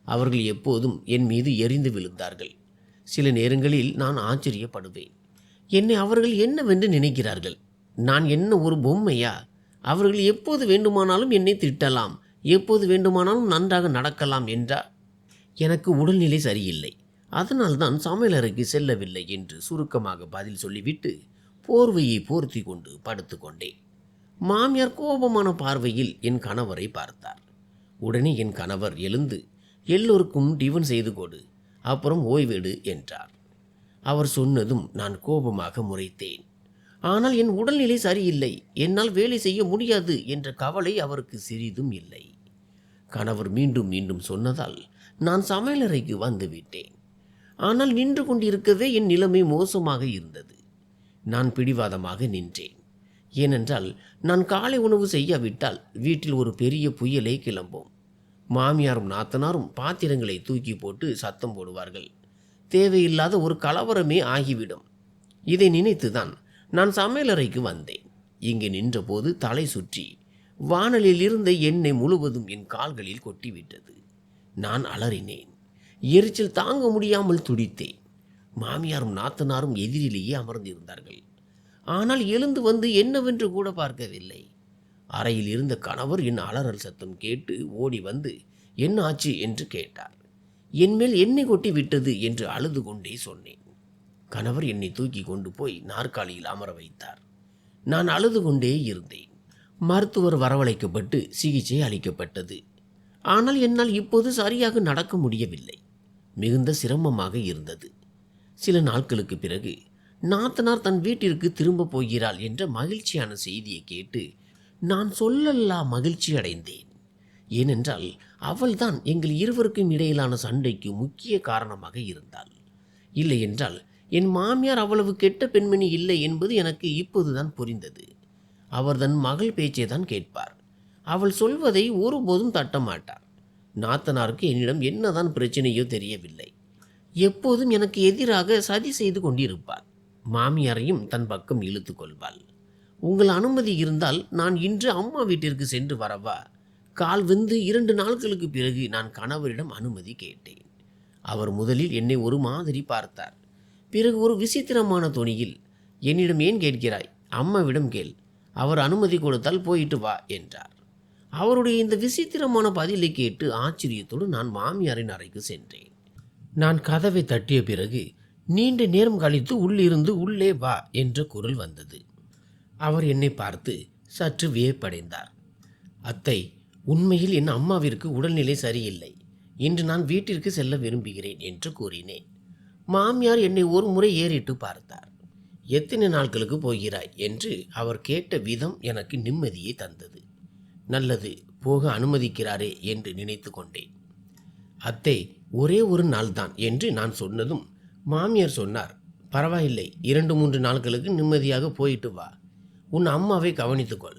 அவர்கள் எப்போதும் என் மீது எரிந்து விழுந்தார்கள். சில நேரங்களில் நான் ஆச்சரியப்படுவேன். என்னை அவர்கள் என்னவென்று நினைக்கிறார்கள்? நான் என்ன ஒரு பொம்மையா? அவர்கள் எப்போது வேண்டுமானாலும் என்னை திட்டலாம், எப்போது வேண்டுமானாலும் நன்றாக நடக்கலாம் என்றார். எனக்கு உடல்நிலை சரியில்லை, அதனால்தான் சமையலறைக்கு செல்லவில்லை என்று சுருக்கமாக பதில் சொல்லிவிட்டு போர்வையை போர்த்தி கொண்டு படுத்து கொண்டேன். மாமியார் கோபமான பார்வையில் என் கணவரை பார்த்தார். உடனே என் கணவர் எழுந்து, எல்லோருக்கும் டிஃபன் செய்து கொடு, அப்புறம் ஓய்வெடு என்றார். அவர் சொன்னதும் நான் கோபமாக முறைத்தேன். ஆனால் என் உடல்நிலை சரியில்லை, என்னால் வேலை செய்ய முடியாது என்ற கவலை அவருக்கு சிறிதும் இல்லை. கணவர் மீண்டும் மீண்டும் சொன்னதால் நான் சமையலறைக்கு வந்து விட்டேன். ஆனால் நின்று கொண்டிருக்கவே என் நிலைமை மோசமாக இருந்தது. நான் பிடிவாதமாக நின்றேன். ஏனென்றால் நான் காலை உணவு செய்யாவிட்டால் வீட்டில் ஒரு பெரிய புயலே கிளம்பும். மாமியாரும் நாத்தனாரும் பாத்திரங்களை தூக்கி போட்டு சத்தம் போடுவார்கள். தேவையில்லாத ஒரு கலவரமே ஆகிவிடும். இதை நினைத்துதான் நான் சமையலறைக்கு வந்தேன். இங்கு நின்றபோது தலை சுற்றி வானலில் இருந்த எண்ணெய் முழுவதும் என் கால்களில் கொட்டிவிட்டது. நான் அலறினேன். எரிச்சல் தாங்க முடியாமல் துடித்தேன். மாமியாரும் நாத்தனாரும் எதிரிலேயே அமர்ந்திருந்தார்கள். ஆனால் எழுந்து வந்து என்னவென்று கூட பார்க்கவில்லை. அறையில் இருந்த கணவர் என் அலறல் சத்தம் கேட்டு ஓடி வந்து என்ன ஆச்சு என்று கேட்டார். என் மேல் எண்ணெய் கொட்டி விட்டது என்று அழுது கொண்டே சொன்னேன். கணவர் என்னை தூக்கி கொண்டு போய் நாற்காலியில் அமர வைத்தார். நான் அழுது கொண்டே இருந்தேன். மருத்துவர் வரவழைக்கப்பட்டு சிகிச்சை அளிக்கப்பட்டது. ஆனால் என்னால் இப்போது சரியாக நடக்க முடியவில்லை. மிகுந்த சிரமமாக இருந்தது. சில நாட்களுக்கு பிறகு நாத்தனார் தன் வீட்டிற்கு திரும்ப போகிறாள் என்ற மகிழ்ச்சியான செய்தியை கேட்டு நான் சொல்லலாம் மகிழ்ச்சி அடைந்தேன். ஏனென்றால் அவள்தான் எங்கள் இருவருக்கும் இடையிலான சண்டைக்கு முக்கிய காரணமாக இருந்தாள். இல்லை என்றால் என் மாமியார் அவ்வளவு கெட்ட பெண்மணி இல்லை என்பது எனக்கு இப்போதுதான் புரிந்தது. அவர் தன் மகள் பேச்சை தான் கேட்பார். அவள் சொல்வதை ஒருபோதும் தட்டமாட்டார். நாத்தனாருக்கு என்னிடம் என்னதான் பிரச்சனையோ தெரியவில்லை. எப்போதும் எனக்கு எதிராக சதி செய்து கொண்டிருப்பாள். மாமியாரையும் தன் பக்கம் இழுத்து கொள்வாள். உங்கள் அனுமதி இருந்தால் நான் இன்று அம்மா வீட்டிற்கு சென்று வரவா? கால் வெந்து 2 நாட்களுக்கு பிறகு நான் கணவரிடம் அனுமதி கேட்டேன். அவர் முதலில் என்னை ஒரு மாதிரி பார்த்தார். பிறகு ஒரு விசித்திரமான தொனியில், என்னிடம் ஏன் கேட்கிறாய்? அம்மாவிடம் கேள், அவர் அனுமதி கொடுத்தால் போயிட்டு வா என்றார். அவருடைய இந்த விசித்திரமான பதிலை கேட்டு ஆச்சரியத்தோடு நான் மாமியாரின் அறைக்கு சென்றேன். நான் கதவை தட்டிய பிறகு நீண்ட நேரம் கழித்து உள்ளிருந்து உள்ளே வா என்ற குரல் வந்தது. அவர் என்னை பார்த்து சற்று வியப்படைந்தார். அத்தை, உண்மையில் என் அம்மாவிற்கு உடல்நிலை சரியில்லை, இன்று நான் வீட்டிற்கு செல்ல விரும்புகிறேன் என்று கூறினேன். மாமியார் என்னை ஒரு முறை ஏறிட்டு பார்த்தார். எத்தனை நாட்களுக்கு போகிறாய் என்று அவர் கேட்ட விதம் எனக்கு நிம்மதியை தந்தது. நல்லது, போக அனுமதிக்கிறாரே என்று நினைத்து கொண்டேன். அத்தை, ஒரே ஒரு நாள் தான் என்று நான் சொன்னதும் மாமியார் சொன்னார், பரவாயில்லை, 2-3 நாட்களுக்கு நிம்மதியாக போயிட்டு வா. உன் அம்மாவை கவனித்துக்கொள்.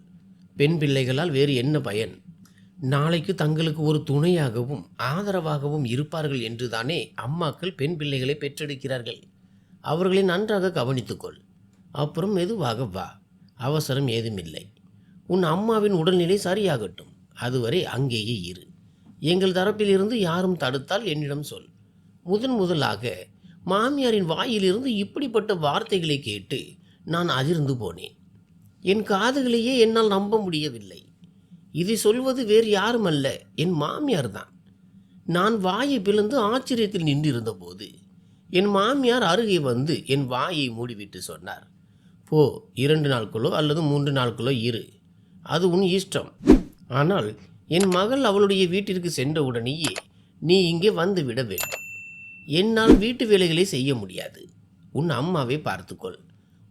பெண் பிள்ளைகளால் வேறு என்ன பயன்? நாளைக்கு தங்களுக்கு ஒரு துணையாகவும் ஆதரவாகவும் இருப்பார்கள் என்றுதானே அம்மாக்கள் பெண் பிள்ளைகளை பெற்றெடுக்கிறார்கள். அவர்களை நன்றாக கவனித்துக்கொள். அப்புறம் மெதுவாக வா. அவசரம் ஏதுமில்லை. உன் அம்மாவின் உடல்நிலை சரியாகட்டும். அதுவரை அங்கேயே இரு. எங்கள் தரப்பிலிருந்து யாரும் தடுத்தால் என்னிடம் சொல். முதலாக மாமியாரின் வாயிலிருந்து இப்படிப்பட்ட வார்த்தைகளை கேட்டு நான் அதிர்ந்து போனேன். என் காதுகளையே என்னால் நம்ப முடியவில்லை. இதை சொல்வது வேறு யாரும் அல்ல, என் மாமியார் தான். நான் வாயை பிளந்து ஆச்சரியத்தில் நின்றிருந்த போது என் மாமியார் அருகே வந்து என் வாயை மூடிவிட்டு சொன்னார், போ, 2 நாட்களோ அல்லது 3 நாட்களோ இரு, அது உன் இஷ்டம். ஆனால் என் மகள் அவளுடைய வீட்டிற்கு சென்றவுடனேயே நீ இங்கே வந்து விட வேண்டும். என்னால் வீட்டு வேலைகளை செய்ய முடியாது. உன் அம்மாவை பார்த்துக்கொள்,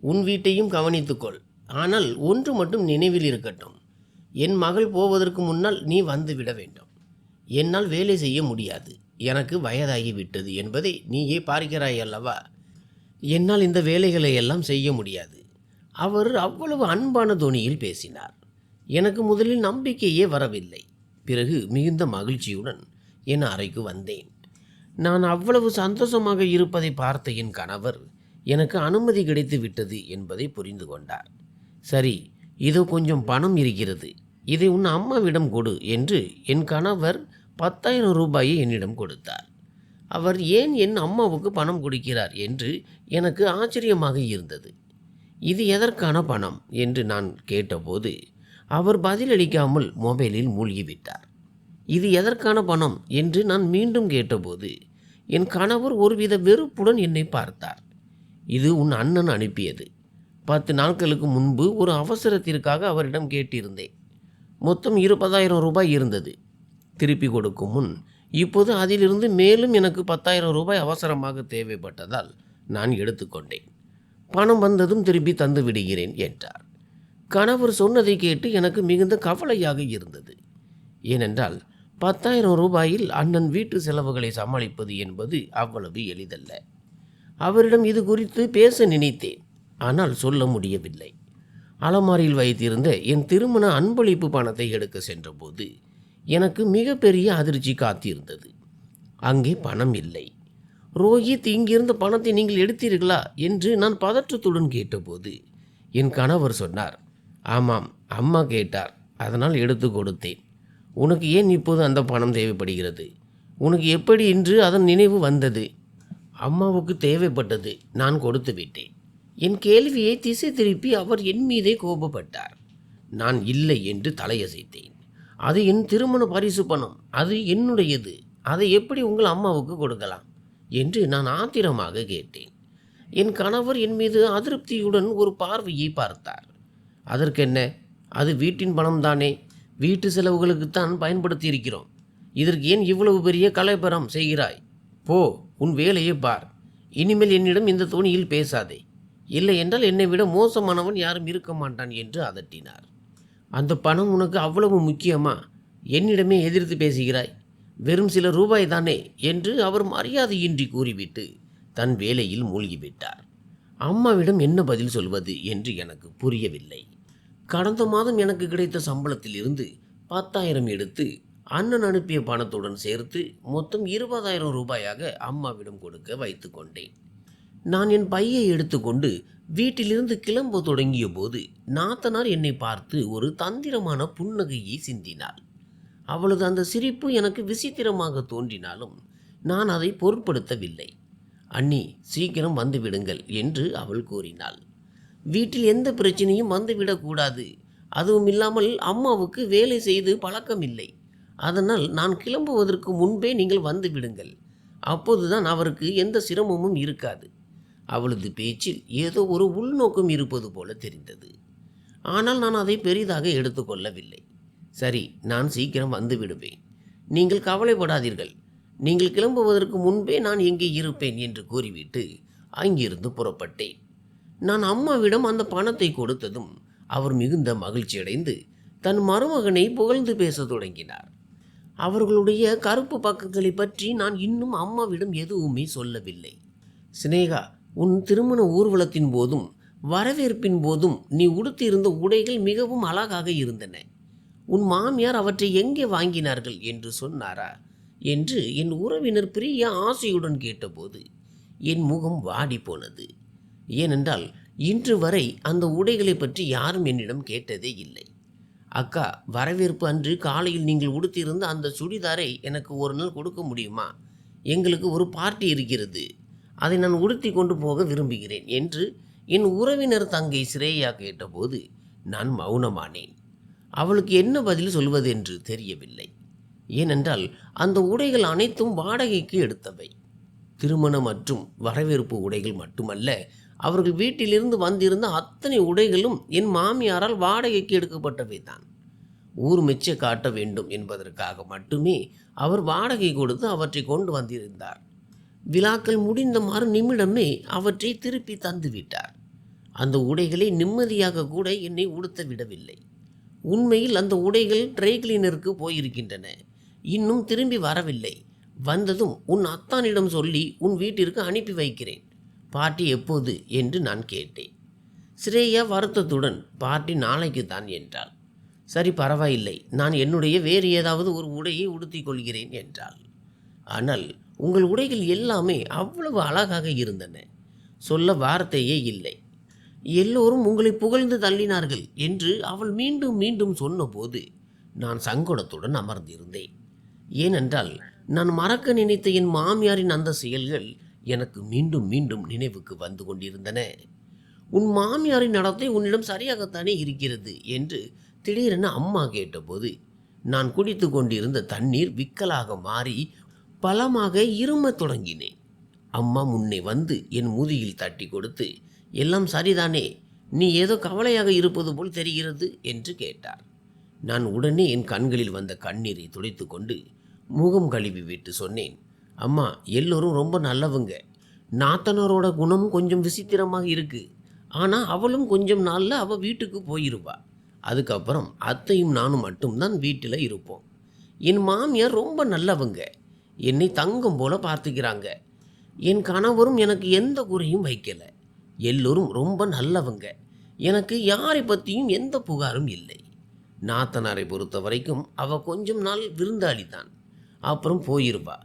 உன் வீட்டையும் கவனித்துக்கொள். ஆனால் ஒன்று மட்டும் நினைவில் இருக்கட்டும், என் மகள் போவதற்கு முன்னால் நீ வந்து விட வேண்டும். என்னால் வேலை செய்ய முடியாது, எனக்கு வயதாகிவிட்டது என்பதை நீயே பார்க்கிறாய் அல்லவா? என்னால் இந்த வேலைகளை எல்லாம் செய்ய முடியாது. அவர் அவ்வளவு அன்பான தொனியில் பேசினார். எனக்கு முதலில் நம்பிக்கையே வரவில்லை. பிறகு மிகுந்த மகிழ்ச்சியுடன் என் அறைக்கு வந்தேன். நான் அவ்வளவு சந்தோஷமாக இருப்பதை பார்த்த என் கணவர் எனக்கு அனுமதி கிடைத்து விட்டது என்பதை புரிந்து கொண்டார். சரி, இதோ கொஞ்சம் பணம் இருக்கிறது, இதை உன் அம்மாவிடம் கொடு என்று என் கணவர் 10,000 ரூபாயை என்னிடம் கொடுத்தார். அவர் ஏன் என் அம்மாவுக்கு பணம் கொடுக்கிறார் என்று எனக்கு ஆச்சரியமாக இருந்தது. இது எதற்கான பணம் என்று நான் கேட்டபோது அவர் பதிலளிக்காமல் மொபைலில் மூழ்கிவிட்டார். இது எதற்கான பணம் என்று நான் மீண்டும் கேட்டபோது என் கணவர் ஒருவித வெறுப்புடன் என்னை பார்த்தார். இது உன் அண்ணன் அனுப்பியது. 10 நாட்களுக்கு முன்பு ஒரு அவசரத்திற்காக அவரிடம் கேட்டிருந்தேன். மொத்தம் 20,000 ரூபாய் இருந்தது. திருப்பி கொடுக்கும் முன் இப்போது அதிலிருந்து மேலும் எனக்கு 10,000 ரூபாய் அவசரமாக தேவைப்பட்டதால் நான் எடுத்துக்கொண்டேன். பணம் வந்ததும் திருப்பி தந்து விடுகிறேன் என்றார். கணவர் சொன்னதை கேட்டு எனக்கு மிகுந்த கவலையாக இருந்தது. ஏனென்றால் 10,000 ரூபாயில் அண்ணன் வீட்டு செலவுகளை சமாளிப்பது என்பது அவ்வளவு எளிதல்ல. அவரிடம் இது குறித்து பேச நினைத்தேன், ஆனால் சொல்ல முடியவில்லை. அலமாரியில் வைத்திருந்த என் திருமண அன்பளிப்பு பணத்தை எடுக்க சென்றபோது எனக்கு மிகப்பெரிய அதிர்ச்சி காத்திருந்தது. அங்கே பணம் இல்லை. ரோஹித், இங்கிருந்த பணத்தை நீங்கள் எடுத்தீர்களா என்று நான் பதற்றத்துடன் கேட்டபோது என் கணவர் சொன்னார், ஆமாம், அம்மா கேட்டார், அதனால் எடுத்து கொடுத்தேன். உனக்கு ஏன் இப்போது அந்த பணம் தேவைப்படுகிறது? உனக்கு எப்படி இன்று அதன் நினைவு வந்தது? அம்மாவுக்கு தேவைப்பட்டது, நான் கொடுத்து விட்டேன். என் கேள்வியை திசை திருப்பி அவர் என் மீதே கோபப்பட்டார். நான் இல்லை என்று தலையசைத்தேன். அது என் திருமண பரிசு பணம், அது என்னுடையது. அதை எப்படி உங்கள் அம்மாவுக்கு கொடுக்கலாம் என்று நான் ஆத்திரமாக கேட்டேன். என் கணவர் என் மீது அதிருப்தியுடன் ஒரு பார்வையை பார்த்தார். அதற்கென்ன, அது வீட்டின் பணம் தானே, வீட்டு செலவுகளுக்குத்தான் பயன்படுத்தி இருக்கிறோம். இதற்கு ஏன் இவ்வளவு பெரிய கலவரம் செய்கிறாய்? போ, உன் வேலையை பார். இனிமேல் என்னிடம் இந்த தோணியில் பேசாதே. இல்லை என்றால் என்னை விட மோசமானவன் யாரும் இருக்க மாட்டான் என்று அதட்டினார். அந்த பணம் உனக்கு அவ்வளவு முக்கியமா? என்னிடமே எதிர்த்து பேசுகிறாய். வெறும் சில ரூபாய் தானே என்று அவர் மரியாதையின்றி கூறிவிட்டு தன் வேலையில் மூழ்கிவிட்டார். அம்மாவிடம் என்ன பதில் சொல்வது என்று எனக்கு புரியவில்லை. கடந்த மாதம் எனக்கு கிடைத்த சம்பளத்தில் இருந்து 10,000 எடுத்து அண்ணன் அனுப்பிய பணத்துடன் சேர்த்து மொத்தம் 20,000 ரூபாயாக அம்மாவிடம் கொடுக்க வைத்து கொண்டேன். நான் என் பையை எடுத்துக்கொண்டு வீட்டிலிருந்து கிளம்ப தொடங்கிய போது நாத்தனார் என்னை பார்த்து ஒரு தந்திரமான புன்னகையை சிந்தினாள். அவளது அந்த சிரிப்பு எனக்கு விசித்திரமாக தோன்றினாலும் நான் அதை பொருட்படுத்தவில்லை. அண்ணி, சீக்கிரம் வந்து விடுங்கள் என்று அவள் கூறினாள். வீட்டில் எந்த பிரச்சனையும் வந்துவிடக்கூடாது. அதுவும் இல்லாமல் அம்மாவுக்கு வேலை செய்து பழக்கமில்லை. அதனால் நான் கிளம்புவதற்கு முன்பே நீங்கள் வந்து விடுங்கள். அப்போதுதான் அவருக்கு எந்த சிரமமும் இருக்காது. அவளது பேச்சில் ஏதோ ஒரு உள்நோக்கம் இருப்பது போல தெரிந்தது. ஆனால் நான் அதை பெரிதாக எடுத்துக்கொள்ளவில்லை. சரி, நான் சீக்கிரம் வந்து விடுவேன். நீங்கள் கவலைப்படாதீர்கள். நீங்கள் கிளம்புவதற்கு முன்பே நான் எங்கே இருப்பேன் என்று கூறிவிட்டு அங்கிருந்து புறப்பட்டேன். நான் அம்மாவிடம் அந்த பணத்தை கொடுத்ததும் அவர் மிகுந்த மகிழ்ச்சியடைந்து தன் மருமகனை புகழ்ந்து பேச தொடங்கினார். அவர்களுடைய கருப்பு பக்கங்களை பற்றி நான் இன்னும் அம்மாவிடம் எதுவுமே சொல்லவில்லை. சினேகா, உன் திருமண ஊர்வலத்தின் போதும் வரவேற்பின் போதும் நீ உடுத்தியிருந்த உடைகள் மிகவும் அழகாக இருந்தன. உன் மாமியார் அவற்றை எங்கே வாங்கினார்கள் என்று சொன்னாரா என்று என் உறவினர் பிரியா ஆசையுடன் கேட்டபோது என் முகம் வாடி போனது. ஏனென்றால் இன்று வரை அந்த உடைகளை பற்றி யாரும் என்னிடம் கேட்டதே இல்லை. அக்கா, வரவேற்பு அன்று காலையில் நீங்கள் உடுத்தியிருந்த அந்த சுடிதாரை எனக்கு ஒரு நாள் கொடுக்க முடியுமா? எங்களுக்கு ஒரு பார்ட்டி இருக்கிறது. அதை நான் உடுத்தி கொண்டு போக விரும்புகிறேன் என்று என் உறவினர் தங்கை ஸ்ரேயா கேட்டபோது நான் மௌனமானேன். அவளுக்கு என்ன பதில் சொல்வது என்று தெரியவில்லை. ஏனென்றால் அந்த உடைகள் அனைத்தும் வாடகைக்கு எடுத்தவை. திருமண மற்றும் வரவேற்பு உடைகள் மட்டுமல்ல, அவர்கள் வீட்டிலிருந்து வந்திருந்த அத்தனை உடைகளும் என் மாமியாரால் வாடகைக்கு எடுக்கப்பட்டவை தான். ஊர் மெச்ச காட்ட வேண்டும் என்பதற்காக மட்டுமே அவர் வாடகை கொடுத்து அவற்றை கொண்டு வந்திருந்தார். விழாக்கள் முடிந்த மறு நிமிடமே அவற்றை திருப்பி தந்துவிட்டார். அந்த உடைகளை நிம்மதியாக கூட என்னை உடுத்த விடவில்லை. உண்மையில் அந்த உடைகள் ட்ரை கிளீனருக்கு போயிருக்கின்றன. இன்னும் திரும்பி வரவில்லை. வந்ததும் உன் அத்தானிடம் சொல்லி உன் வீட்டிற்கு அனுப்பி வைக்கிறேன். பார்ட்டி எப்போது என்று நான் கேட்டேன். ஸ்ரேயா வருத்தத்துடன் பார்ட்டி நாளைக்கு தான் என்றாள். சரி, பரவாயில்லை, நான் என்னுடைய வேறு ஏதாவது ஒரு உடையை உடுத்திக் கொள்கிறேன் என்றாள். ஆனால் உங்கள் உடைகள் எல்லாமே அவ்வளவு அழகாக இருந்தன. சொல்ல வார்த்தையே இல்லை. எல்லோரும் உங்களை புகழ்ந்து தள்ளினார்கள் என்று அவள் மீண்டும் மீண்டும் சொன்னபோது நான் சங்கடத்துடன் அமர்ந்திருந்தேன். ஏனென்றால் நான் மறக்க நினைத்த என் மாமியாரின் அந்த செயல்கள் எனக்கு மீண்டும் மீண்டும் நினைவுக்கு வந்து கொண்டிருந்தன. உன் மாமியாரின் நடத்தை உன்னிடம் சரியாகத்தானே இருக்கிறது என்று திடீரென அம்மா கேட்டபோது நான் குடித்து கொண்டிருந்த தண்ணீர் விக்கலாக மாறி பலமாக இருமத் தொடங்கினேன். அம்மா முன்னே வந்து என் முதுகில் தட்டி கொடுத்து, எல்லாம் சரிதானே, நீ ஏதோ கவலையாக இருப்பது போல் தெரிகிறது என்று கேட்டார். நான் உடனே என் கண்களில் வந்த கண்ணீரை துடைத்து கொண்டு முகம் கழுவி விட்டு சொன்னேன், அம்மா, எல்லோரும் ரொம்ப நல்லவங்க. நாத்தனாரோட குணம் கொஞ்சம் விசித்திரமாக இருக்கு. ஆனால் அவளும் கொஞ்சம் நாளில் அவள் வீட்டுக்கு போயிருவா. அதுக்கப்புறம் அத்தையும் நானும் மட்டும்தான் வீட்டில் இருப்போம். என் மாமியார் ரொம்ப நல்லவங்க. என்னை தங்கம் போல பார்த்துக்கிறாங்க. என் கணவரும் எனக்கு எந்த குறையும் வைக்கலை. எல்லோரும் ரொம்ப நல்லவங்க. எனக்கு யாரை பற்றியும் எந்த புகாரும் இல்லை. நாத்தனாரை பொறுத்த வரைக்கும் அவள் கொஞ்சம் நாள் விருந்தாளிதான், அப்புறம் போயிருவா.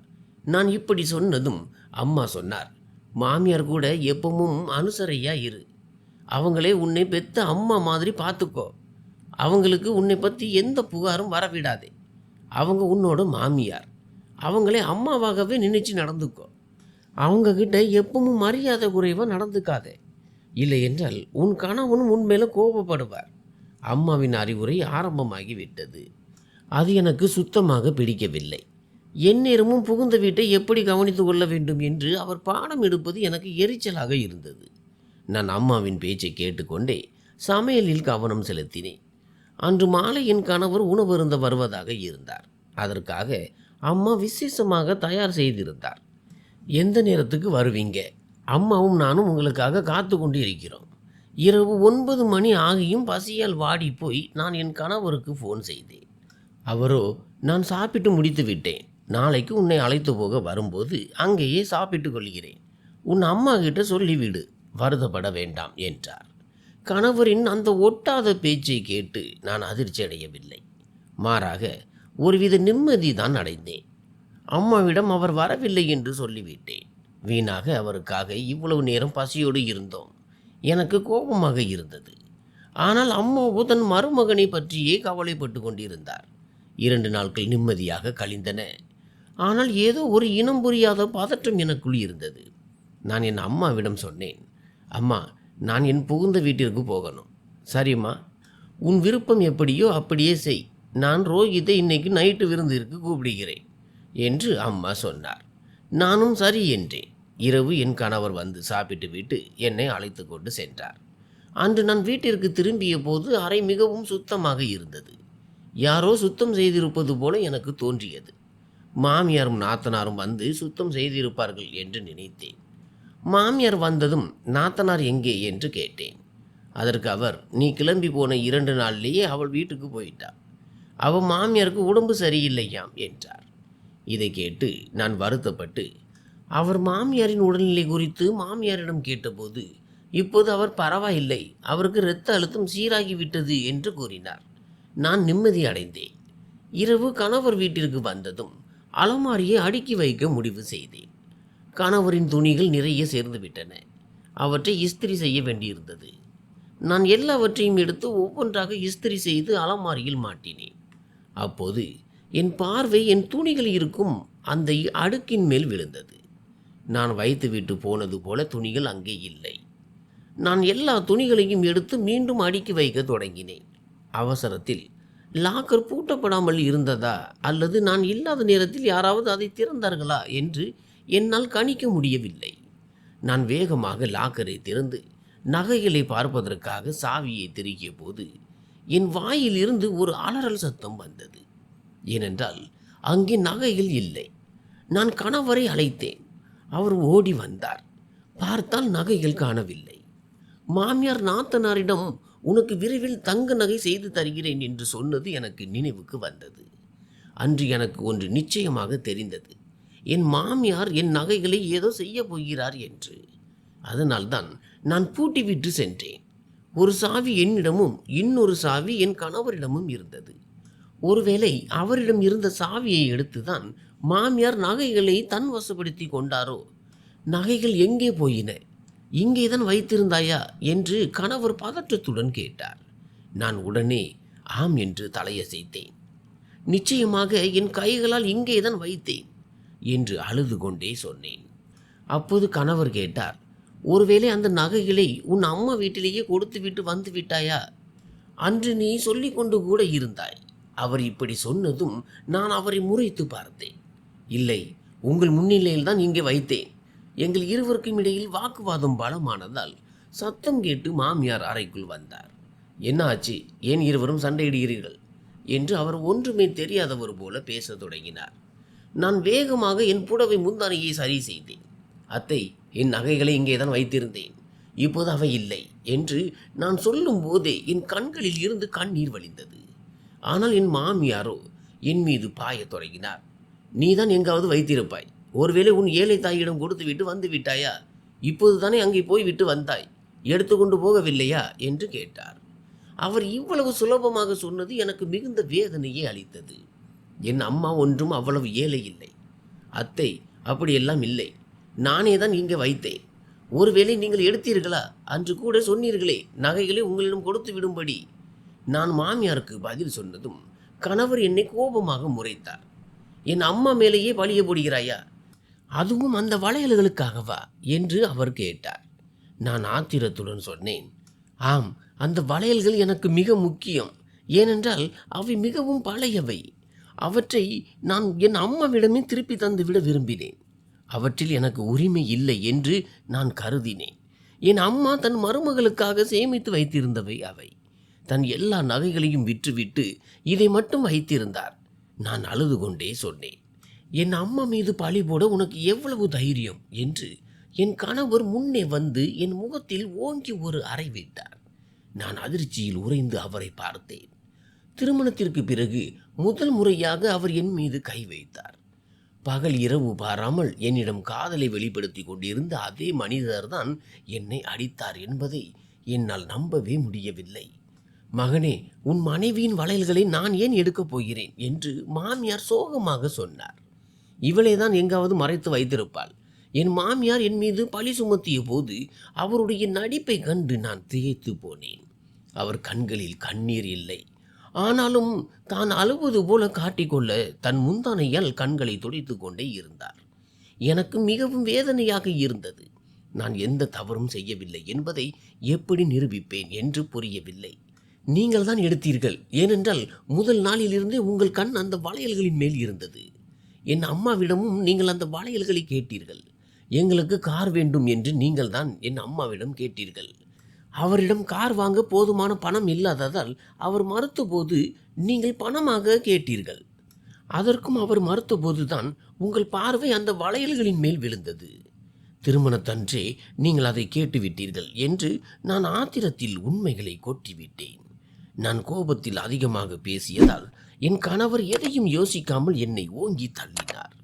நான் இப்படி சொன்னதும் அம்மா சொன்னார், மாமியார் கூட எப்பவும் அனுசரையா இரு. அவங்களே உன்னை பெத்த அம்மா மாதிரி பார்த்துக்கோ. அவங்களுக்கு உன்னை பற்றி எந்த புகாரும் வரவிடாதே. அவங்க உன்னோட மாமியார். அவங்களே அம்மாவாகவே நினைச்சு நடந்துக்கோ. அவங்கக்கிட்ட எப்பவும் மரியாதை குறைவாக நடந்துக்காதே. இல்லை என்றால் உன் கணவனும் உன் மேலே கோபப்படுவார். அம்மாவின் அறிவுரை ஆரம்பமாகி விட்டது. அது எனக்கு சுத்தமாக பிடிக்கவில்லை. எந்நேரமும் புகுந்த வீட்டை எப்படி கவனித்து கொள்ள வேண்டும் என்று அவர் பாடம் எடுப்பது எனக்கு எரிச்சலாக இருந்தது. நான் அம்மாவின் பேச்சை கேட்டுக்கொண்டே சமையலில் கவனம் செலுத்தினேன். அன்று மாலை என் கணவர் உணவருந்த வருவதாக இருந்தார். அதற்காக அம்மா விசேஷமாக தயார் செய்திருந்தார். எந்த நேரத்துக்கு வருவீங்க? அம்மாவும் நானும் உங்களுக்காக காத்து கொண்டு இருக்கிறோம். இரவு 9 மணி ஆகியும் பசியால் வாடி போய் நான் என் கணவருக்கு ஃபோன் செய்தேன். அவரோ, நான் சாப்பிட்டு முடித்து விட்டேன். நாளைக்கு உன்னை அழைத்து போக வரும்போது அங்கேயே சாப்பிட்டு கொள்கிறேன். உன் அம்மா கிட்ட சொல்லிவிடு, வருத்தப்பட வேண்டாம் என்றார். கணவரின் அந்த ஒட்டாத பேச்சை கேட்டு நான் அதிர்ச்சி அடையவில்லை. மாறாக ஒருவித நிம்மதி தான் அடைந்தேன். அம்மாவிடம் அவர் வரவில்லை என்று சொல்லிவிட்டேன். வீணாக அவருக்காக இவ்வளவு நேரம் பசியோடு இருந்தோம். எனக்கு கோபமாக இருந்தது. ஆனால் அம்மாவோ தன் மருமகனை பற்றியே கவலைப்பட்டு கொண்டிருந்தார். 2 நாட்கள் நிம்மதியாக கழிந்தன. ஆனால் ஏதோ ஒரு இனம் புரியாத பதற்றம் எனக்குள் இருந்தது. நான் என் அம்மாவிடம் சொன்னேன், அம்மா, நான் என் புகுந்த வீட்டிற்கு போகணும். சரிம்மா, உன் விருப்பம் எப்படியோ அப்படியே செய். நான் ரோஹித்தை இன்னைக்கு நைட்டு விருந்திற்கு கூப்பிடுகிறேன் என்று அம்மா சொன்னார். நானும் சரி என்றேன். இரவு என் கணவர் வந்து சாப்பிட்டு விட்டு என்னை அழைத்து கொண்டு சென்றார். அன்று நான் வீட்டிற்கு திரும்பிய போது அறை மிகவும் சுத்தமாக இருந்தது. யாரோ சுத்தம் செய்திருப்பது போல எனக்கு தோன்றியது. மாமியாரும் நாத்தனாரும் வந்து சுத்தம் செய்திருப்பார்கள் என்று நினைத்தேன். மாமியார் வந்ததும் நாத்தனார் எங்கே என்று கேட்டேன். அதற்கு அவர், நீ கிளம்பி போன 2 நாள்லேயே அவள் வீட்டுக்கு போயிட்டா. அவள் மாமியாருக்கு உடம்பு சரியில்லையாம் என்றார். இதை கேட்டு நான் வருத்தப்பட்டு அவர் மாமியாரின் உடல்நிலை குறித்து மாமியாரிடம் கேட்டபோது, இப்போது அவர் பரவாயில்லை, அவருக்கு இரத்த அழுத்தம் சீராகிவிட்டது என்று கூறினார். நான் நிம்மதி அடைந்தேன். இரவு கணவர் வீட்டிற்கு வந்ததும் அலமாரியை அடுக்கி வைக்க முடிவு செய்தேன். கணவரின் துணிகள் நிறைய சேர்ந்து விட்டன. அவற்றை இஸ்திரி செய்ய வேண்டியிருந்தது. நான் எல்லாவற்றையும் எடுத்து ஒவ்வொன்றாக இஸ்திரி செய்து அலமாரியில் மாட்டினேன். அப்போது என் பார்வை என் துணிகள் இருக்கும் அந்த அடுக்கின் மேல் விழுந்தது. நான் வைத்துவிட்டு போனது போல துணிகள் அங்கே இல்லை. நான் எல்லா துணிகளையும் எடுத்து மீண்டும் அடுக்கி வைக்க தொடங்கினேன். அவசரத்தில் லாக்கர் பூட்டப்படாமல் இருந்ததா அல்லது நான் இல்லாத நேரத்தில் யாராவது அதை திறந்தார்களா என்று என்னால் கணிக்க முடியவில்லை. நான் வேகமாக லாக்கரை திறந்து நகைகளை பார்ப்பதற்காக சாவியை திருகிய போது என் வாயில் இருந்து ஒரு அலறல் சத்தம் வந்தது. ஏனென்றால் அங்கே நகைகள் இல்லை. நான் கணவரை அழைத்தேன். அவர் ஓடி வந்தார். பார்த்தால் நகைகள் காணவில்லை. மாமியார் நாத்தனாரிடம் உனக்கு விரைவில் தங்க நகை செய்து தருகிறேன் என்று சொன்னது எனக்கு நினைவுக்கு வந்தது. அன்று எனக்கு ஒன்று நிச்சயமாக தெரிந்தது. என் மாமியார் என் நகைகளை ஏதோ செய்ய போகிறார் என்று. அதனால்தான் நான் பூட்டிவிட்டு சென்றேன். ஒரு சாவி என்னிடமும் இன்னொரு சாவி என் கணவரிடமும் இருந்தது. ஒருவேளை அவரிடம் இருந்த சாவியை எடுத்துதான் மாமியார் நகைகளை தன் வசப்படுத்தி கொண்டாரோ? நகைகள் எங்கே போயின? இங்கேதான் வைத்திருந்தாயா என்று கணவர் பதற்றத்துடன் கேட்டார். நான் உடனே ஆம் என்று தலையசைத்தேன். நிச்சயமாக என் கைகளால் இங்கேதான் வைத்தேன். என்று அழுது கொண்டே சொன்னேன். அப்போது கணவர் கேட்டார், ஒருவேளை அந்த நகைகளை உன் அம்மா வீட்டிலேயே கொடுத்து விட்டு வந்து விட்டாயா? அன்று நீ சொல்லிக் கொண்டு கூட இருந்தாய். அவர் இப்படி சொன்னதும் நான் அவரை முறைத்து பார்த்தேன். இல்லை, உங்கள் முன்னிலையில் தான் இங்கே வைத்தேன். எங்கள் இருவருக்கும் இடையில் வாக்குவாதம் பலமானதால் சத்தம் கேட்டு மாமியார் அறைக்குள் வந்தார். என்ன ஆச்சு? ஏன் இருவரும் சண்டையிடுகிறீர்கள் என்று அவர் ஒன்றுமே தெரியாதவர் போல பேசத் தொடங்கினார். நான் வேகமாக என் புடவை முந்தானையை சரி செய்தேன். அத்தை, என் நகைகளை இங்கே தான் வைத்திருந்தேன், இப்போது அவை இல்லை என்று நான் சொல்லும் போதே என் கண்களில் இருந்து கண்ணீர் வழிந்தது. ஆனால் என் மாமியாரோ என் மீது பாயத் தொடங்கினார். நீதான் எங்காவது வைத்திருப்பாய். ஒருவேளை உன் ஏழை தாயிடம் கொடுத்து விட்டு வந்து விட்டாயா? இப்போது தானே அங்கே போய் விட்டு வந்தாய், எடுத்துக்கொண்டு போகவில்லையா என்று கேட்டார். அவர் இவ்வளவு சுலபமாக சொன்னது எனக்கு மிகுந்த வேதனையை அளித்தது. என் அம்மா ஒன்றும் அவ்வளவு ஏழை இல்லை அத்தை, அப்படியெல்லாம் இல்லை. நானே தான் இங்கே வைத்தேன். ஒருவேளை நீங்கள் எடுத்தீர்களா? அன்று கூட சொன்னீர்களே நகைகளை உங்களிடம் கொடுத்து விடும்படி. நான் மாமியாருக்கு பதில் சொன்னதும் கணவர் என்னை கோபமாக முறைத்தார். என் அம்மா மேலேயே பழிய போடுகிறாயா? அதுவும் அந்த வளையல்களுக்காகவா என்று அவர் கேட்டார். நான் ஆத்திரத்துடன் சொன்னேன், ஆம், அந்த வளையல்கள் எனக்கு மிக முக்கியம். ஏனென்றால் அவை மிகவும் பழையவை. அவற்றை நான் என் அம்மாவிடமே திருப்பி தந்துவிட விரும்பினேன். அவற்றில் எனக்கு உரிமை இல்லை என்று நான் கருதினேன். என் அம்மா தன் மருமகளுக்காக சேமித்து வைத்திருந்தவை அவை. தன் எல்லா நகைகளையும் விற்றுவிட்டு இதை மட்டும் வைத்திருந்தார். நான் அழுது கொண்டே சொன்னேன், என் அம்மா மீது பழி போட உனக்கு எவ்வளவு தைரியம் என்று என் கணவர் முன்னே வந்து என் முகத்தில் ஓங்கி ஒரு அறை விட்டார். நான் அதிர்ச்சியில் உறைந்து அவரை பார்த்தேன். திருமணத்திற்கு பிறகு முதல் முறையாக அவர் என் மீது கை வைத்தார். பகல் இரவு பாராமல் என்னிடம் காதலை வெளிப்படுத்தி கொண்டிருந்த அதே மனிதர்தான் என்னை அடித்தார் என்பதை என்னால் நம்பவே முடியவில்லை. மகனே, உன் மனைவியின் வளையல்களை நான் ஏன் எடுக்கப் போகிறேன் என்று மாமியார் சோகமாக சொன்னார். இவளே தான் எங்காவது மறைத்து வைத்திருப்பாள். என் மாமியார் என் மீது பழி சுமத்திய போது அவருடைய நடிப்பை கண்டு நான் திகைத்து போனேன். அவர் கண்களில் கண்ணீர் இல்லை. ஆனாலும் தான் அழுவது போல காட்டிக்கொள்ள தன் முந்தானையால் கண்களை துடைத்து கொண்டே இருந்தார். எனக்கு மிகவும் வேதனையாக இருந்தது. நான் எந்த தவறும் செய்யவில்லை என்பதை எப்படி நிரூபிப்பேன் என்று புரியவில்லை. நீங்கள் தான் எடுத்தீர்கள். ஏனென்றால் முதல் நாளிலிருந்தே உங்கள் கண் அந்த வளையல்களின் மேல் இருந்தது. என் அம்மாவிடமும் நீங்கள் அந்த வளையல்களை கேட்டீர்கள். எங்களுக்கு கார் வேண்டும் என்று நீங்கள் தான் என் அம்மாவிடம் கேட்டீர்கள். அவரிடம் கார் வாங்க போதுமான பணம் இல்லாததால் அவர் மறுத்தபோது நீங்கள் பணமாக கேட்டீர்கள். அதற்கும் அவர் மறுத்தபோதுதான் உங்கள் பார்வை அந்த வளையல்களின் மேல் விழுந்தது. திருமணத்தன்றே நீங்கள் அதை கேட்டுவிட்டீர்கள் என்று நான் ஆத்திரத்தில் உண்மைகளை கொட்டிவிட்டேன். நான் கோபத்தில் அதிகமாக பேசியதால் என் கணவர் எதையும் யோசிக்காமல் என்னை ஓங்கி தள்ளினார்.